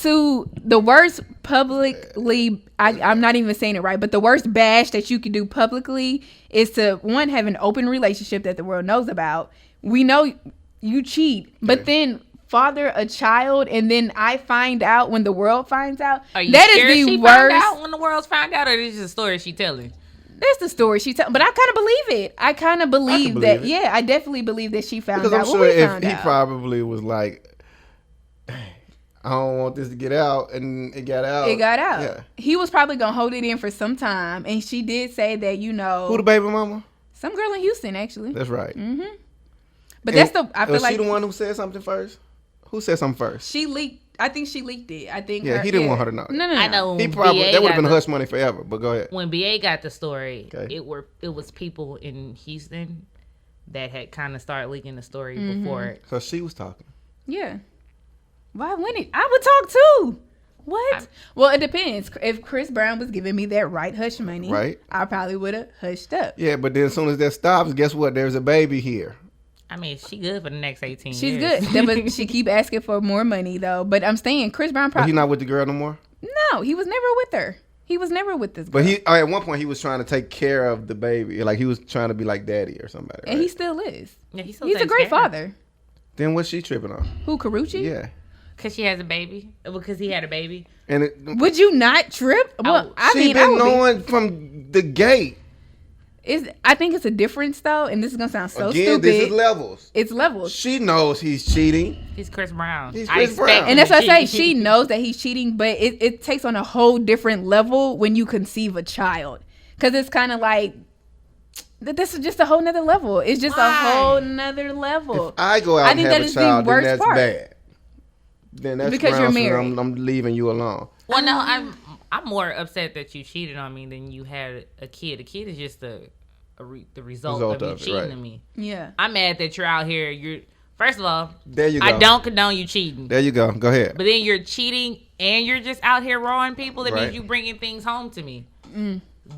to the worst publicly, I'm not even saying it right, but the worst bash that you can do publicly is to, one, have an open relationship that the world knows about. We know you cheat, but then father a child, and then I find out when the world finds out. Are you That scared is the she worst. found out when the world's found out, or is this a story she telling? That's the story she tells, but I kind of believe it. I kind of believe believe that. it. Yeah, I definitely believe that she found Because out I'm when sure we if found he out. probably was like, "Dang, I don't want this to get out," and it got out. It got out. Yeah. He was probably gonna hold it in for some time, and she did say that, you know, Who the baby mama? some girl in Houston actually. That's right. But that's the. I feel was like she the one who said something first? Who said something first? she leaked. I think she leaked it. I think. Yeah, he didn't want her to know. No. I know He when probably BA that would got have been the- hush money forever. But go ahead. When BA got the story, Okay. it was people in Houston that had kind of started leaking the story Mm-hmm. before it. So she was talking. Yeah. Why wouldn't it? I would talk too. What? Well, it depends. If Chris Brown was giving me that right hush money, Right. I probably would have hushed up. Yeah, but then as soon as that stops, guess what? There's a baby here. I mean, she good for the next 18 She's years. good, but she keep asking for more money though. But I'm saying Chris Brown But probably he not with the girl no more. no. He was never with her. He was never with this girl. But he at one point he was trying to take care of the baby, like he was trying to be like daddy or somebody. and right? he still is. Yeah, he still He's a takes great care of her. father. Then what's she tripping on? Who, Karrueche? Yeah, Because she has a baby? Because he had a baby? and it, Would you not trip? Well, I she mean, I been would be. knowing from the gate. I think it's a difference though, and this is gonna sound so Again, stupid. this is levels. It's levels. She knows he's cheating. He's Chris Brown. He's I Chris expect Brown. him And that's to what I say. cheat. She knows that he's cheating, but it takes on a whole different level when you conceive a child. Because it's kind of like, this is just a whole nother level. It's just a Why? whole nother level. If I go out I and think have that a is the child, then worst that's part. bad. Then that's Because you're grounds for married. I'm leaving you alone. Well, no, I'm more upset that you cheated on me than you had a kid. A kid is just the result of you of it, cheating right. on me. Yeah. I'm mad that you're out here. First of all, There you go. I don't condone you cheating. There you go. Go ahead. But then you're cheating and you're just out here rawing people. That Right. means you bringing things home to me.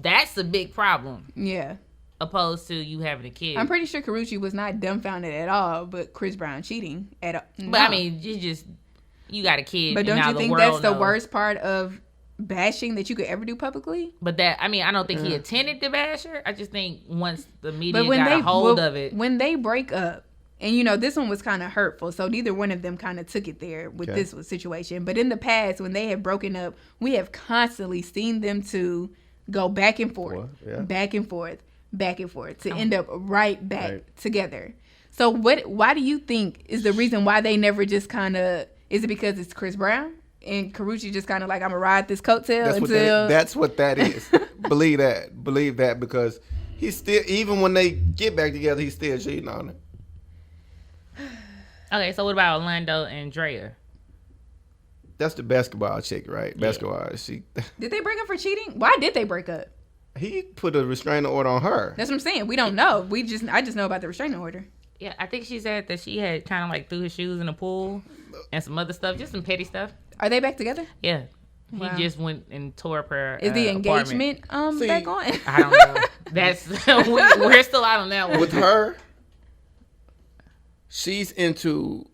That's a big problem. Yeah. Opposed to you having a kid. I'm pretty sure Karrueche was not dumbfounded at all, but Chris Brown cheating at all. But I mean, you got a kid. but and don't now you the think world that's the knows. worst part of bashing that you could ever do publicly? But I don't think he intended to bash her. I just think once the media But when got they a hold of it, when they break up, and you know this one was kind of hurtful, so neither one of them kind of took it there with Okay. this situation. But in the past, when they have broken up, we have constantly seen them two go back and forth, Yeah. back and forth, back and forth to end up right back Right. together. So why do you think is the reason why they never just kind of? Is it because it's Chris Brown and Karrueche just kind of like, I'm gonna ride this coattail until That's what that is. Believe that because he's still, even when they get back together, he's still cheating on her. okay. So what about Orlando and Drea? That's the basketball chick, right? Basketball. Did they break up for cheating? Why did they break up? He put a restraining order on her. That's what I'm saying. We don't know. I just know about the restraining order. Yeah, I think she said that she had kind of like threw his shoes in the pool and some other stuff, just some petty stuff. Are they back together? Yeah. Wow. He just went and tore up her Is the apartment. engagement back on? I don't know. That's we're still out on that one. With her, she's into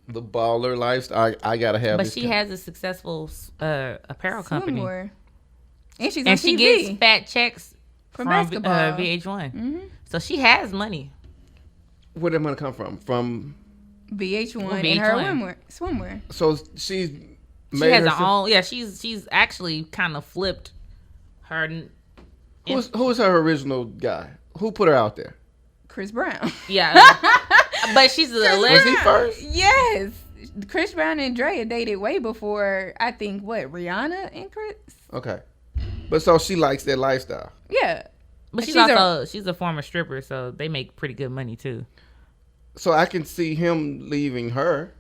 the baller lifestyle. I gotta have. But this she kind. has a successful apparel company, Swimwear. And she's on and TV. she gets fat checks From from basketball. VH1. Mm-hmm. So she has money. Where did money come from? From VH1 and her swimwear. so she's She made has her herself- own. Yeah, she's actually kind of flipped her. Who's her original guy? Who put her out there? Chris Brown. Yeah, but she's a Was he first? Yes. Chris Brown and Drea dated way before, I think, Rihanna and Chris? Okay, but so she likes that lifestyle. Yeah. But she's a former stripper, so they make pretty good money too. So I can see him leaving her.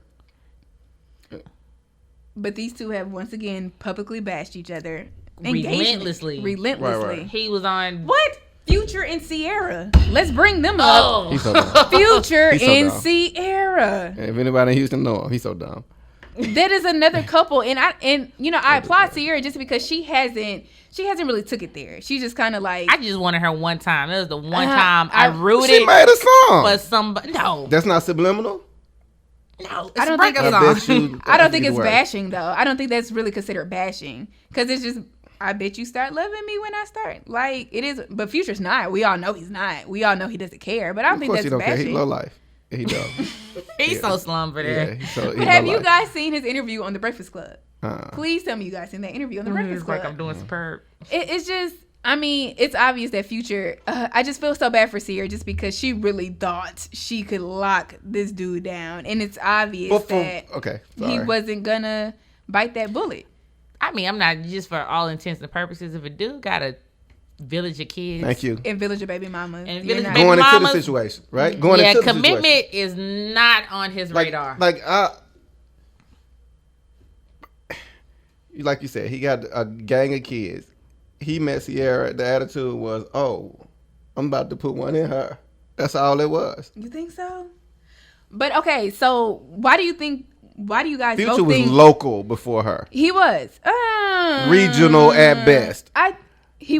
But these two have once again publicly bashed each other. Relentlessly. Right. He was on What? Future and Sierra. Let's bring them up. He's so dumb. Future He's so and dumb. Sierra. If anybody in Houston know him, he's so dumb. That is another couple, and I applaud Sierra just because she hasn't really took it there. She just kind of like I just wanted her one time. It was the one time I She rooted made a song. for somebody. No, That's not subliminal. no. I don't It's a think breakup I song. bet you. I don't think either it's way. bashing though. I don't think that's really considered bashing because it's just I bet you start loving me when I start. Like it is, but Future's not. We all know he's not. We all know he doesn't care. But I don't Of think course that's he don't care. bashing. He low life. He does. He's so slum for Yeah. that. But have you guys seen his interview on The Breakfast Club? Uh, Please tell me you guys seen that interview on The It's Breakfast Club. like I'm doing superb. It's just, I mean, it's obvious that Future, I just feel so bad for Sierra just because she really thought she could lock this dude down. And it's obvious that okay, he sorry. wasn't gonna bite that bullet. I mean, I'm not just for all intents and purposes. If a dude got a village of kids, Thank you. And Village of Baby Mama. And you're Village not- Baby Going into the mamas- situation, right? Going yeah, into the commitment situation. is not on his radar. Like you said, he got a gang of kids. He met Sierra. The attitude was, "Oh, I'm about to put one in her." That's all it was. You think so? But okay, so why do you guys Future both was think local before her, he was regional at best. He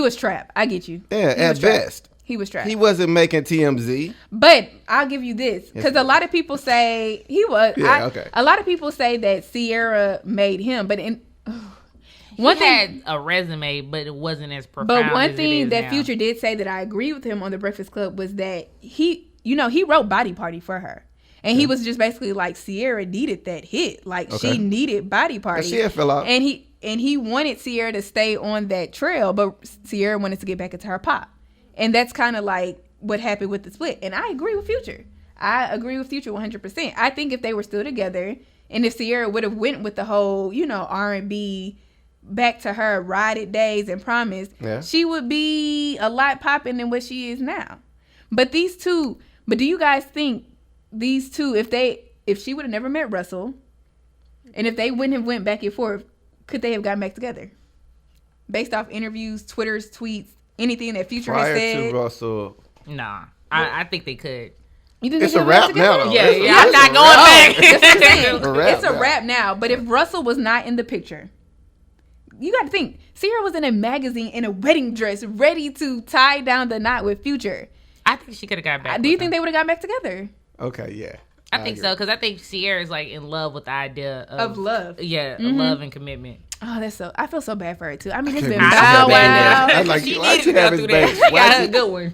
was trap. I get you. Yeah, He at was trap. best. He was trap. He wasn't making TMZ. But I'll give you this because a lot of people say he was. Yeah, okay. A lot of people say that Sierra made him, but one he thing. had a resume, but it wasn't as profound. But one as it thing is that now. Future did say that I agree with him on The Breakfast Club was that he wrote Body Party for her. And he was just basically like, Sierra needed that hit. Like, she needed Body Party. She had fell out. And he wanted Sierra to stay on that trail, but Sierra wanted to get back into her pop. And that's kind of like what happened with the split. And I agree with Future. I agree with Future 100%. I think if they were still together, and if Sierra would have went with the whole, R&B back to her Ride It days and Promise, she would be a lot popping than what she is now. But do you guys think these two, if she would have never met Russell, and if they wouldn't have went back and forth, could they have gotten back together? Based off interviews, Twitter's tweets, anything that Future has Prior said. to Russell, Nah, I think they could. You think it's they a could have wrap been together? now. Though. Yeah, I'm not a going wrap. back. That's what I'm saying. A wrap It's a now. wrap now. But if Russell was not in the picture, you got to think. Sierra was in a magazine in a wedding dress, ready to tie down the knot with Future. I think she could have got back. Do you think they would have got back together? Okay, yeah. I think so, because I think Sierra is like in love with the idea Of love. Yeah, of love and commitment. Oh, I feel so bad for her too. I mean, it's been I Bow feel Wow, bad. I was like, She why'd needed you to have go his through baby? that. She got Why'd a you- good one.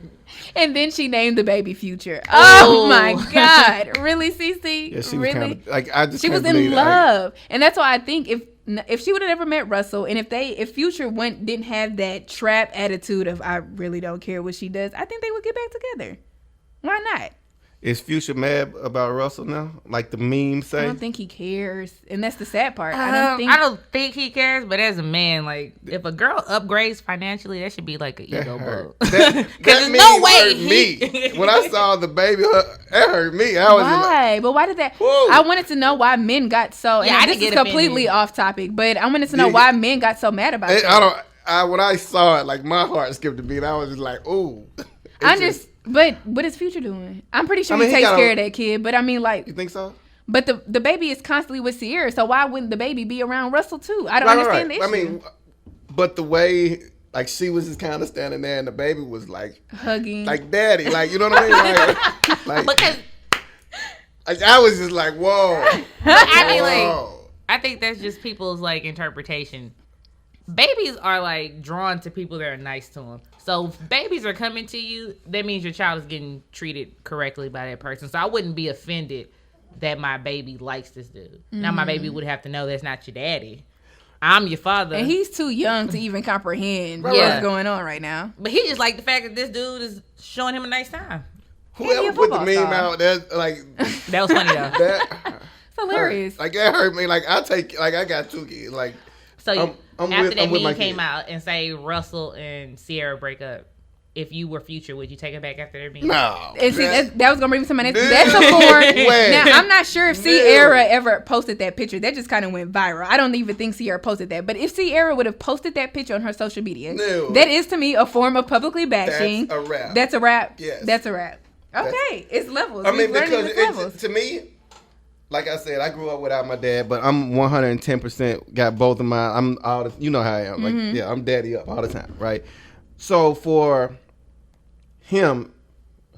and then she named the baby Future. Oh Oh. my God, really, Cece? Yeah, she was really? kind of like I just. She was can't believe in it. love, and that's why I think if she would have never met Russell, and if Future didn't have that trap attitude of I really don't care what she does, I think they would get back together. Why not? Is Future mad about Russell now? Like the memes say? I don't think he cares, and that's the sad part. I don't think he cares, but as a man, like if a girl upgrades financially, that should be like an ego hurt. blow. That there's meme no way hurt me. When I saw the baby, it hurt me. I was like, Why? But why did that? Whoa. I wanted to know why men got so. Yeah, I and this didn't is get completely offended. off topic, but I wanted to know Yeah. why men got so mad about it. when I saw it, like my heart skipped a beat. I was just like, ooh. But what is Future doing? I'm pretty sure I mean, he he takes got care a- of that kid. But I mean, like, You think so? But the baby is constantly with Sierra, so why wouldn't the baby be around Russell too? I don't understand the issue. I mean, but the way, like, she was just kind of standing there and the baby was like hugging, like daddy, like, you know what I mean? Like because I was just like, whoa. I mean, like, I think that's just people's like interpretation. Babies are like drawn to people that are nice to them. So if babies are coming to you, that means your child is getting treated correctly by that person. So I wouldn't be offended that my baby likes this dude. Now my baby would have to know that's not your daddy. I'm your father. And he's too young to even comprehend Right. what's going on right now. But he just like the fact that this dude is showing him a nice time. Whoever put the meme out, that like That was funny though. that It's hilarious. like that hurt me. Like I got 2 kids. Like So I'm after with that my meme came kids. out and say Russell and Sierra break up, if you were Future, would you take it back after their meme? No. And see, that was gonna bring me to my next. Dude. That's a form. Wait. Now I'm not sure if Sierra ever posted that picture. That just kind of went viral. I don't even think Sierra posted that. But if Sierra would have posted that picture on her social media, No. that is to me a form of publicly bashing. That's a wrap. That's a wrap. Yes. That's a wrap. Okay, it's levels. I mean, We've learned because it's levels. to me, like I said, I grew up without my dad, but I'm 110% got both of mine. I'm all the, you know how I am. Like, yeah, I'm daddy up all the time, right? So for him,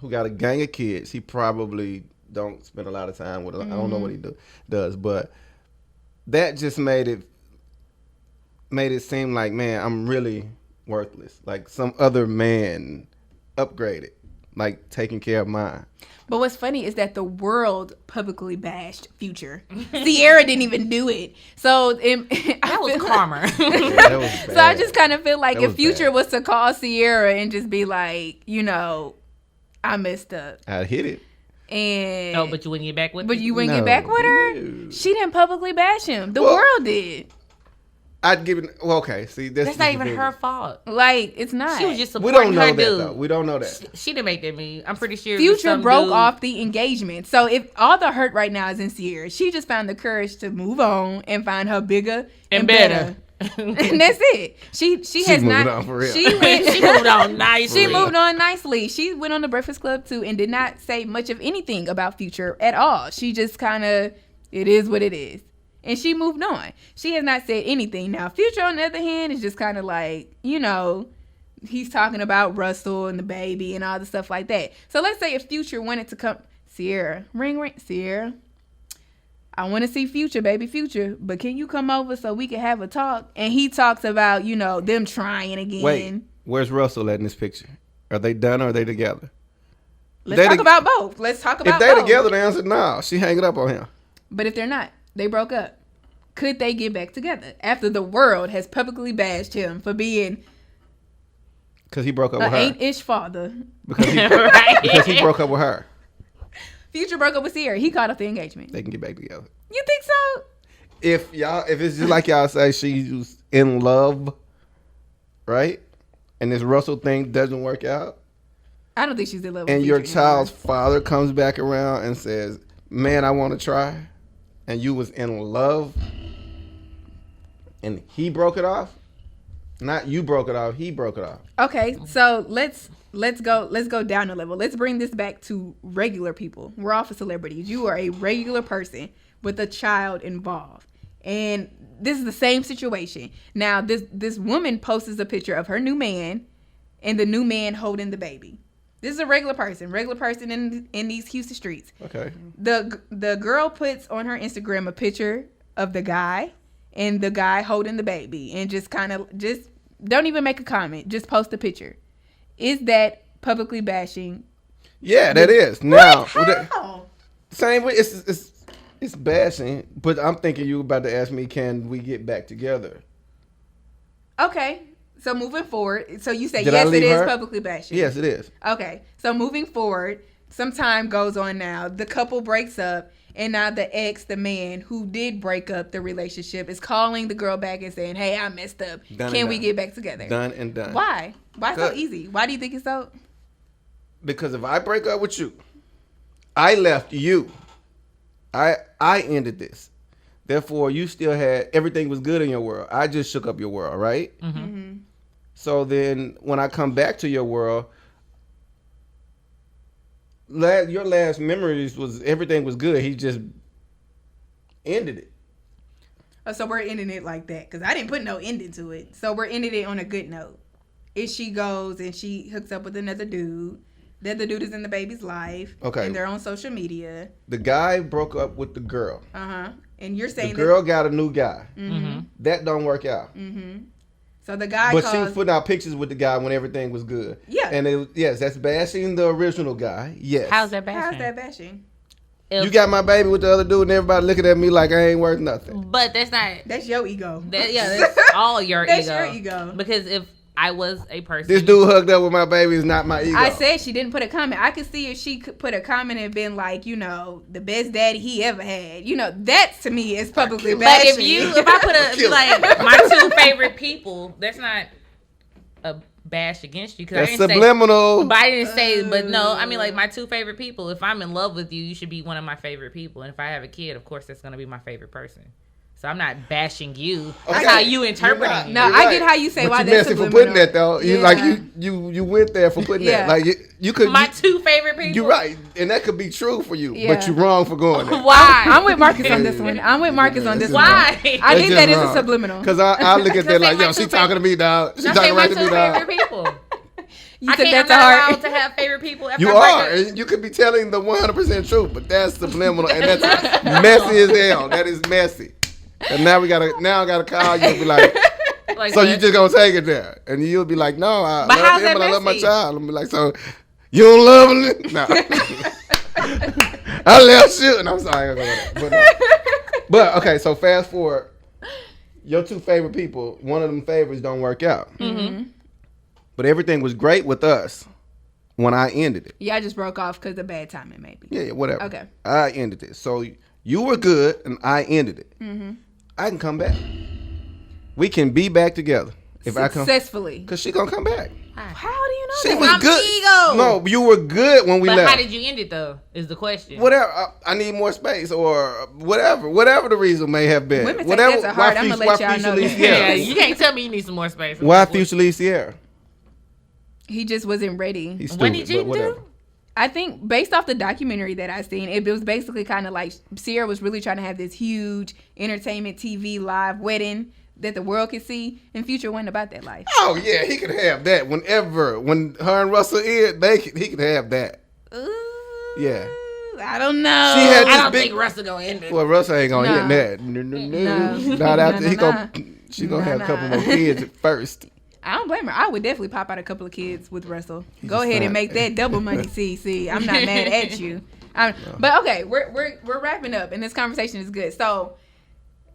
who got a gang of kids, he probably don't spend a lot of time with them. I don't know what he does, but that just made it seem like, man, I'm really worthless. Like some other man upgraded, like taking care of mine. But what's funny is that the world publicly bashed Future. Sierra didn't even do it. So That was karma. Yeah, that was bad. So I just kind of feel like That if was Future bad. was to call Sierra and just be like, you know, I messed up. I hit it. And Oh, but you wouldn't get back with but me? you wouldn't No, get back with her? no. She didn't publicly bash him. The Well- world did. I'd give it. Well, okay, see, That's not even her fault. Like, it's not. She was just We supporting don't know her that dude. though. We don't know that. She didn't make that meme. I'm pretty sure. it was Future some broke dude. off the engagement. So if all the hurt right now is in Sierra, she just found the courage to move on and find her bigger and better. And that's it. She has moved not. on for real. She went. She moved on nicely. She moved on nicely. She went on the Breakfast Club too and did not say much of anything about Future at all. She just kind of, it is what it is. And she moved on. She has not said anything. Now, Future, on the other hand, is just kind of like, you know, he's talking about Russell and the baby and all the stuff like that. So let's say if Future wanted to come, Sierra, ring, Sierra, I want to see Future, baby Future, but can you come over so we can have a talk? And he talks about, you know, them trying again. Wait, where's Russell at in this picture? Are they done or are they together? Let's talk about both. Let's talk about If they're both. together, the answer no. She hanging up on him. But if they're not, they broke up. Could they get back together after the world has publicly bashed him for being Because he broke up an with her. ain't-ish father? Because he, Right. because he broke up with her. Future broke up with Sierra. He caught off the engagement. They can get back together. You think so? If it's just like y'all say, she's in love, right? And this Russell thing doesn't work out, I don't think she's in love with and Future your child's anymore. father comes back around and says, "Man, I want to try," and you was in love, and he broke it off. Not you broke it off. He broke it off. Okay, so let's go down a level. Let's bring this back to regular people. We're all for celebrities. You are a regular person with a child involved. And this is the same situation. Now, this woman posts a picture of her new man and the new man holding the baby. This is a regular person in these Houston streets. Okay. The girl puts on her Instagram a picture of the guy and the guy holding the baby and just don't even make a comment. Just post a picture. Is that publicly bashing? Yeah, that is. Now, How? same way. It's bashing, but I'm thinking you about to ask me, can we get back together? Okay. So moving forward, so you say Did I yes, it leave is her? publicly bashing. Yes, it is. Okay. So moving forward, some time goes on now. The couple breaks up, and now the ex, the man who did break up the relationship, is calling the girl back and saying, "Hey, I messed up. Done Can and we done. get back together?" Done and done. Why? Why so Good. easy? Why do you think it's so? Because if I break up with you, I left you. I ended this. Therefore, you still had everything was good in your world. I just shook up your world, right? Mm-hmm. So then, when I come back to your world, your last memories was everything was good. He just ended it. So we're ending it like that because I didn't put no ending to it. So we're ending it on a good note. If she goes and she hooks up with another dude, the other dude is in the baby's life. Okay. And they're on social media. The guy broke up with the girl. And you're saying the girl got a new guy. Mm-hmm. That don't work out. Mm-hmm. So the guy But she was putting out pictures with the guy when everything was good. Yeah. And yes, that's bashing the original guy. Yes. How's that bashing? You got my baby with the other dude and everybody looking at me like I ain't worth nothing. But that's not. That's your ego. That's all your that's ego. That's your ego. Because if I was a person. This dude hooked up with my baby is not my ego. I said she didn't put a comment. I could see if she could put a comment and been like, the best daddy he ever had. That to me is publicly bashing. But if I put my two favorite people, that's not a bash against you. That's subliminal. But I didn't say, but no, I mean like my two favorite people. If I'm in love with you, you should be one of my favorite people. And if I have a kid, of course, that's going to be my favorite person. So I'm not bashing you. That's how you interpret it. No, I get how you say why that's subliminal. For putting that though. You went there for putting that. Like you could. My two favorite people. You're right, and that could be true for you, but you're wrong for going there. Why? I'm with Marcus on this one. Why? I think that is a subliminal. Because I look at that like, yo, she talking to me, dog. She talking right to me, dog. Favorite people. You took that to heart. I'm not allowed to have favorite people. You are, and you could be telling the 100% truth, but that's subliminal, and that's messy as hell. That is messy. And now I gotta call you and be like so you just gonna take it there, and you'll be like, no, I love him, but I love my child. I'm be like, so you don't love him? No, I left shooting. I'm sorry, but okay. So fast forward, your two favorite people, one of them favorites don't work out. Mm-hmm. But everything was great with us when I ended it. Yeah, I just broke off because of bad timing, maybe. Yeah, whatever. Okay. I ended it. So you were good, and I ended it. Mm-hmm. I can come back. We can be back together if successfully. Because she gonna come back. How do you know she that? was good. Ego. No, you were good when we left. But how did you end it though? Is the question. Whatever. I need more space or whatever the reason may have been. Women whatever. Take that to heart. I'm gonna let y'all know. Yeah, you can't tell me you need some more space. Why future Lee Sierra? He just wasn't ready. He's stupid, when did you do? I think based off the documentary that I seen, it was basically kind of like Sierra was really trying to have this huge entertainment TV live wedding that the world could see, and Future wasn't about that life. Oh yeah, he could have that when her and Russell he could have that. Ooh, yeah. I don't know. I don't think Russell gonna end it. Well, Russell ain't gonna end that. No. Not after she gonna have a couple more kids at first. I don't blame her. I would definitely pop out a couple of kids with Russell. Go ahead and make that double money, CC. I'm not mad at you. But okay, we're wrapping up, and this conversation is good. So,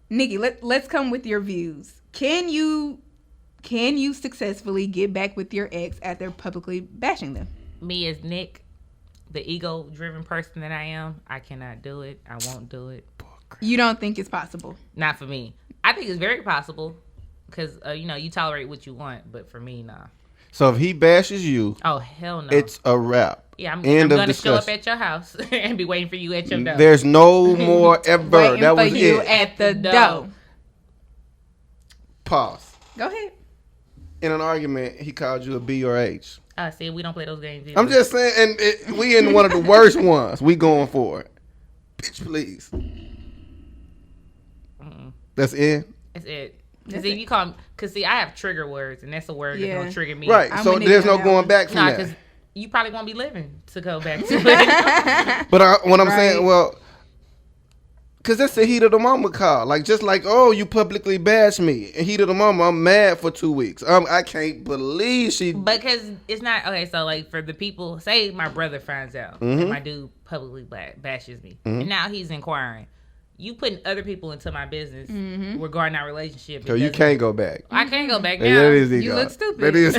Nikki, let's come with your views. Can you successfully get back with your ex after publicly bashing them? Me as Nick, the ego-driven person that I am, I cannot do it. I won't do it. You don't think it's possible? Not for me. I think it's very possible. Because, you tolerate what you want, but for me, nah. So if he bashes you, oh, hell no. It's a wrap. Yeah, I'm going to show up at your house and be waiting for you at your door. There's no more ever. Waiting that for was you it. at the door. Pause. Go ahead. In an argument, he called you a B or H. See, we don't play those games either. I'm just saying, and we in one of the worst ones. We going for it. Bitch, please. That's it? That's it. Because if you call me, I have trigger words, and that's a word that's going to trigger me. Right, so there's no going back from that. Because you probably won't be living to go back to it. But what I'm saying, well, because that's the heat of the moment call. Like, just like, oh, you publicly bashed me. In heat of the moment, I'm mad for 2 weeks. I can't believe she... Because it's not... Okay, so, like, for the people... Say my brother finds out that my dude publicly bashes me. And now he's inquiring. You putting other people into my business regarding our relationship. So you can't go back. I can't go back now. That is you look stupid. That is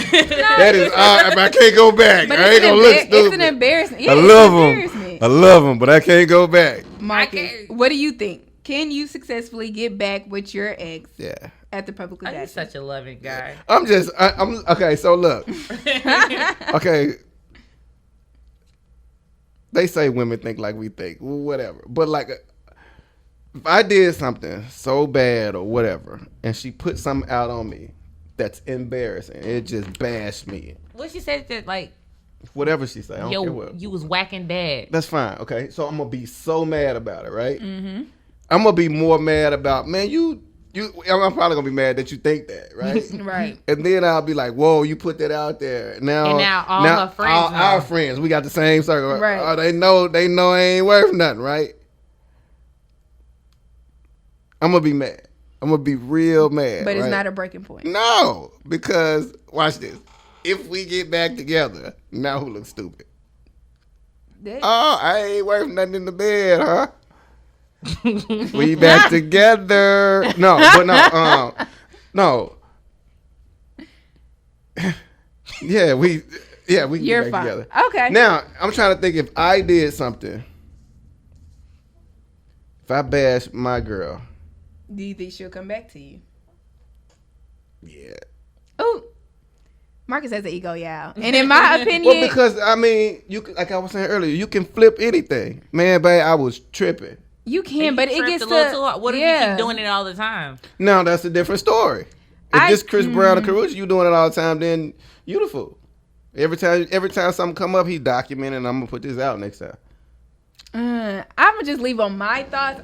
I can't go back. But I ain't gonna look stupid. It's an embarrassment. Yeah, I love him, but I can't go back. Marcus, what do you think? Can you successfully get back with your ex? Yeah. At the public I'm such a loving guy. I'm okay. So look, okay. They say women think like we think, whatever. But like, if I did something so bad or whatever, and she put something out on me that's embarrassing, it just bashed me. What she said that like, whatever she said, I don't care what. You was whacking bad. That's fine. Okay, so I'm gonna be so mad about it, right? I'm gonna be more mad about, man, you. I'm probably gonna be mad that you think that, right? Right. And then I'll be like, whoa, you put that out there. Now all her friends, our friends, we got the same circle. Right. Oh, they know I ain't worth nothing, right? I'm gonna be mad. I'm gonna be real mad. But it's right? not a breaking point. No, because watch this. If we get back together, now who looks stupid? Oh, I ain't worth nothing in the bed, huh? We back together. No. Yeah, we can You're get back fine. together. Okay. Now, I'm trying to think if I did something. If I bashed my girl. Do you think she'll come back to you? Yeah. Ooh. Marcus has an ego, y'all. And in my opinion... Well, because, I mean, like I was saying earlier, you can flip anything. Man, babe, I was tripping. You can, but it gets a little too hard. What if you keep doing it all the time? No, that's a different story. If this Chris Brown or Caruso, you doing it all the time, then you the fool. Every time something come up, he documented, and I'm gonna put this out next time. I'm gonna just leave on my thoughts.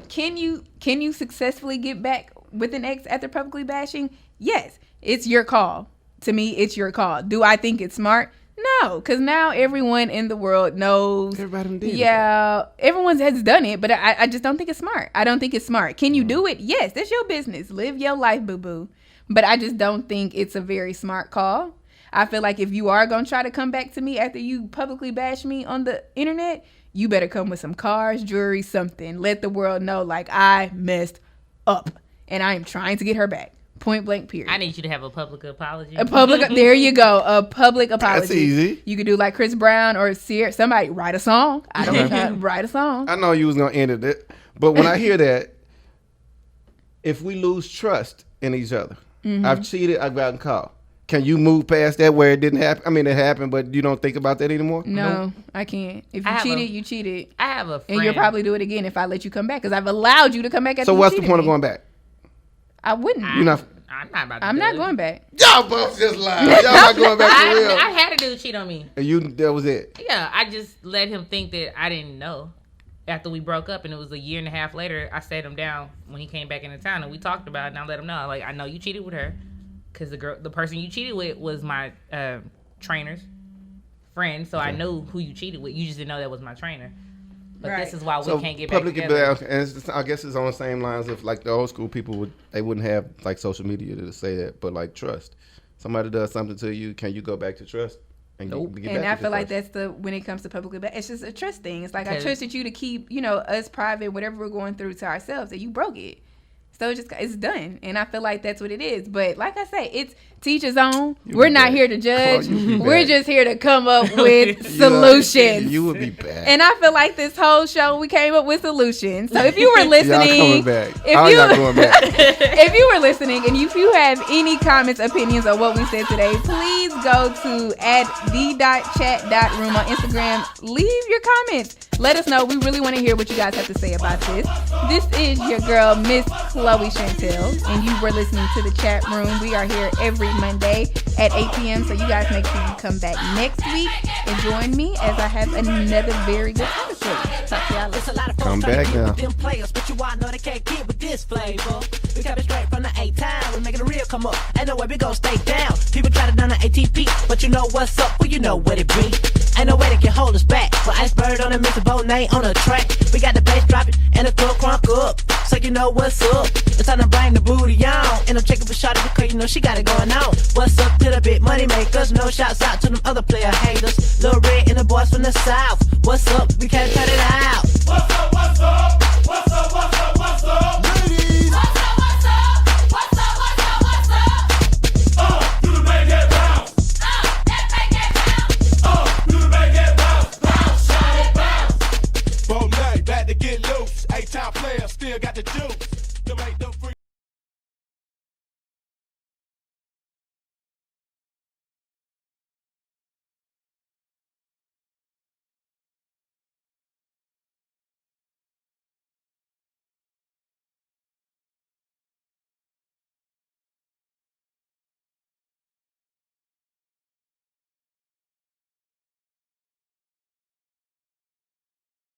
Can you successfully get back with an ex after publicly bashing? Yes, it's your call. To me, it's your call. Do I think it's smart? No, because now everyone in the world knows. Everybody did. Yeah, everyone has done it, but I just don't think it's smart. I don't think it's smart. Can you do it? Yes, that's your business. Live your life, boo-boo. But I just don't think it's a very smart call. I feel like if you are going to try to come back to me after you publicly bash me on the internet, you better come with some cars, jewelry, something. Let the world know, like, I messed up, and I am trying to get her back. Point blank, period. I need you to have a public apology. There you go. A public apology. That's easy. You could do like Chris Brown or Sierra. Somebody write a song. I don't know. Write a song. I know you was going to end it. But when I hear that, if we lose trust in each other, I've cheated, I've gotten caught. Can you move past that where it didn't happen? I mean, it happened, but you don't think about that anymore? No, I can't. If you cheated, you cheated. I have a friend. And you'll probably do it again if I let you come back because I've allowed you to come back after So you what's the cheated point me. of going back? I wouldn't. I'm not about to I'm do not it. going back. Y'all both just lied. Y'all not going back for real. I had a dude cheat on me. And that was it? Yeah, I just let him think that I didn't know. After we broke up, and it was a year and a half later, I sat him down when he came back into town, and we talked about it, and I let him know, like, I know you cheated with her, because the person you cheated with was my trainer's friend, so I knew who you cheated with. You just didn't know that was my trainer. But this is why we can't get back together. And I guess it's on the same lines of like the old school people wouldn't have like social media to say that, but like trust. Somebody does something to you, can you go back to trust? And get and back I feel like that's when it comes to publicly, it's just a trust thing. It's like I trusted you to keep, us private, whatever we're going through to ourselves, and you broke it. So it's done. And I feel like that's what it is. But like I say, it's teach his own. We're not here to judge. We're just here to come up with solutions. You would be bad. And I feel like this whole show, we came up with solutions. So if you were listening, y'all coming back. I'm not going back. If you were listening and if you have any comments, opinions on what we said today, please go to @the.chat.room on Instagram. Leave your comments. Let us know. We really want to hear what you guys have to say about this. This is your girl, MsChloeChantel, and you were listening to the chat room. We are here every Monday at 8 p.m. So you guys make sure you come back next week and join me as I have another very good episode. Talk to y'all later. Come back now. Them players, but you all know they can't get with this flavor. We kept it straight from the A-Town. We're making the real come up. Ain't no way we gon' stay down. People try to down the ATP, but you know what's up. Well, you know what it be. Ain't no way they can hold us back. But Iceberg on the Mr. Bonet on the track. We got the bass dropping and the club crunk up. So you know what's up. It's time to bring the booty on. And I'm checking for shawty because you know she got it going on. What's up to the big money makers? No shouts out to them other player haters. Lil Red and the boys from the south. What's up? We can't turn it out. What's up? What's up?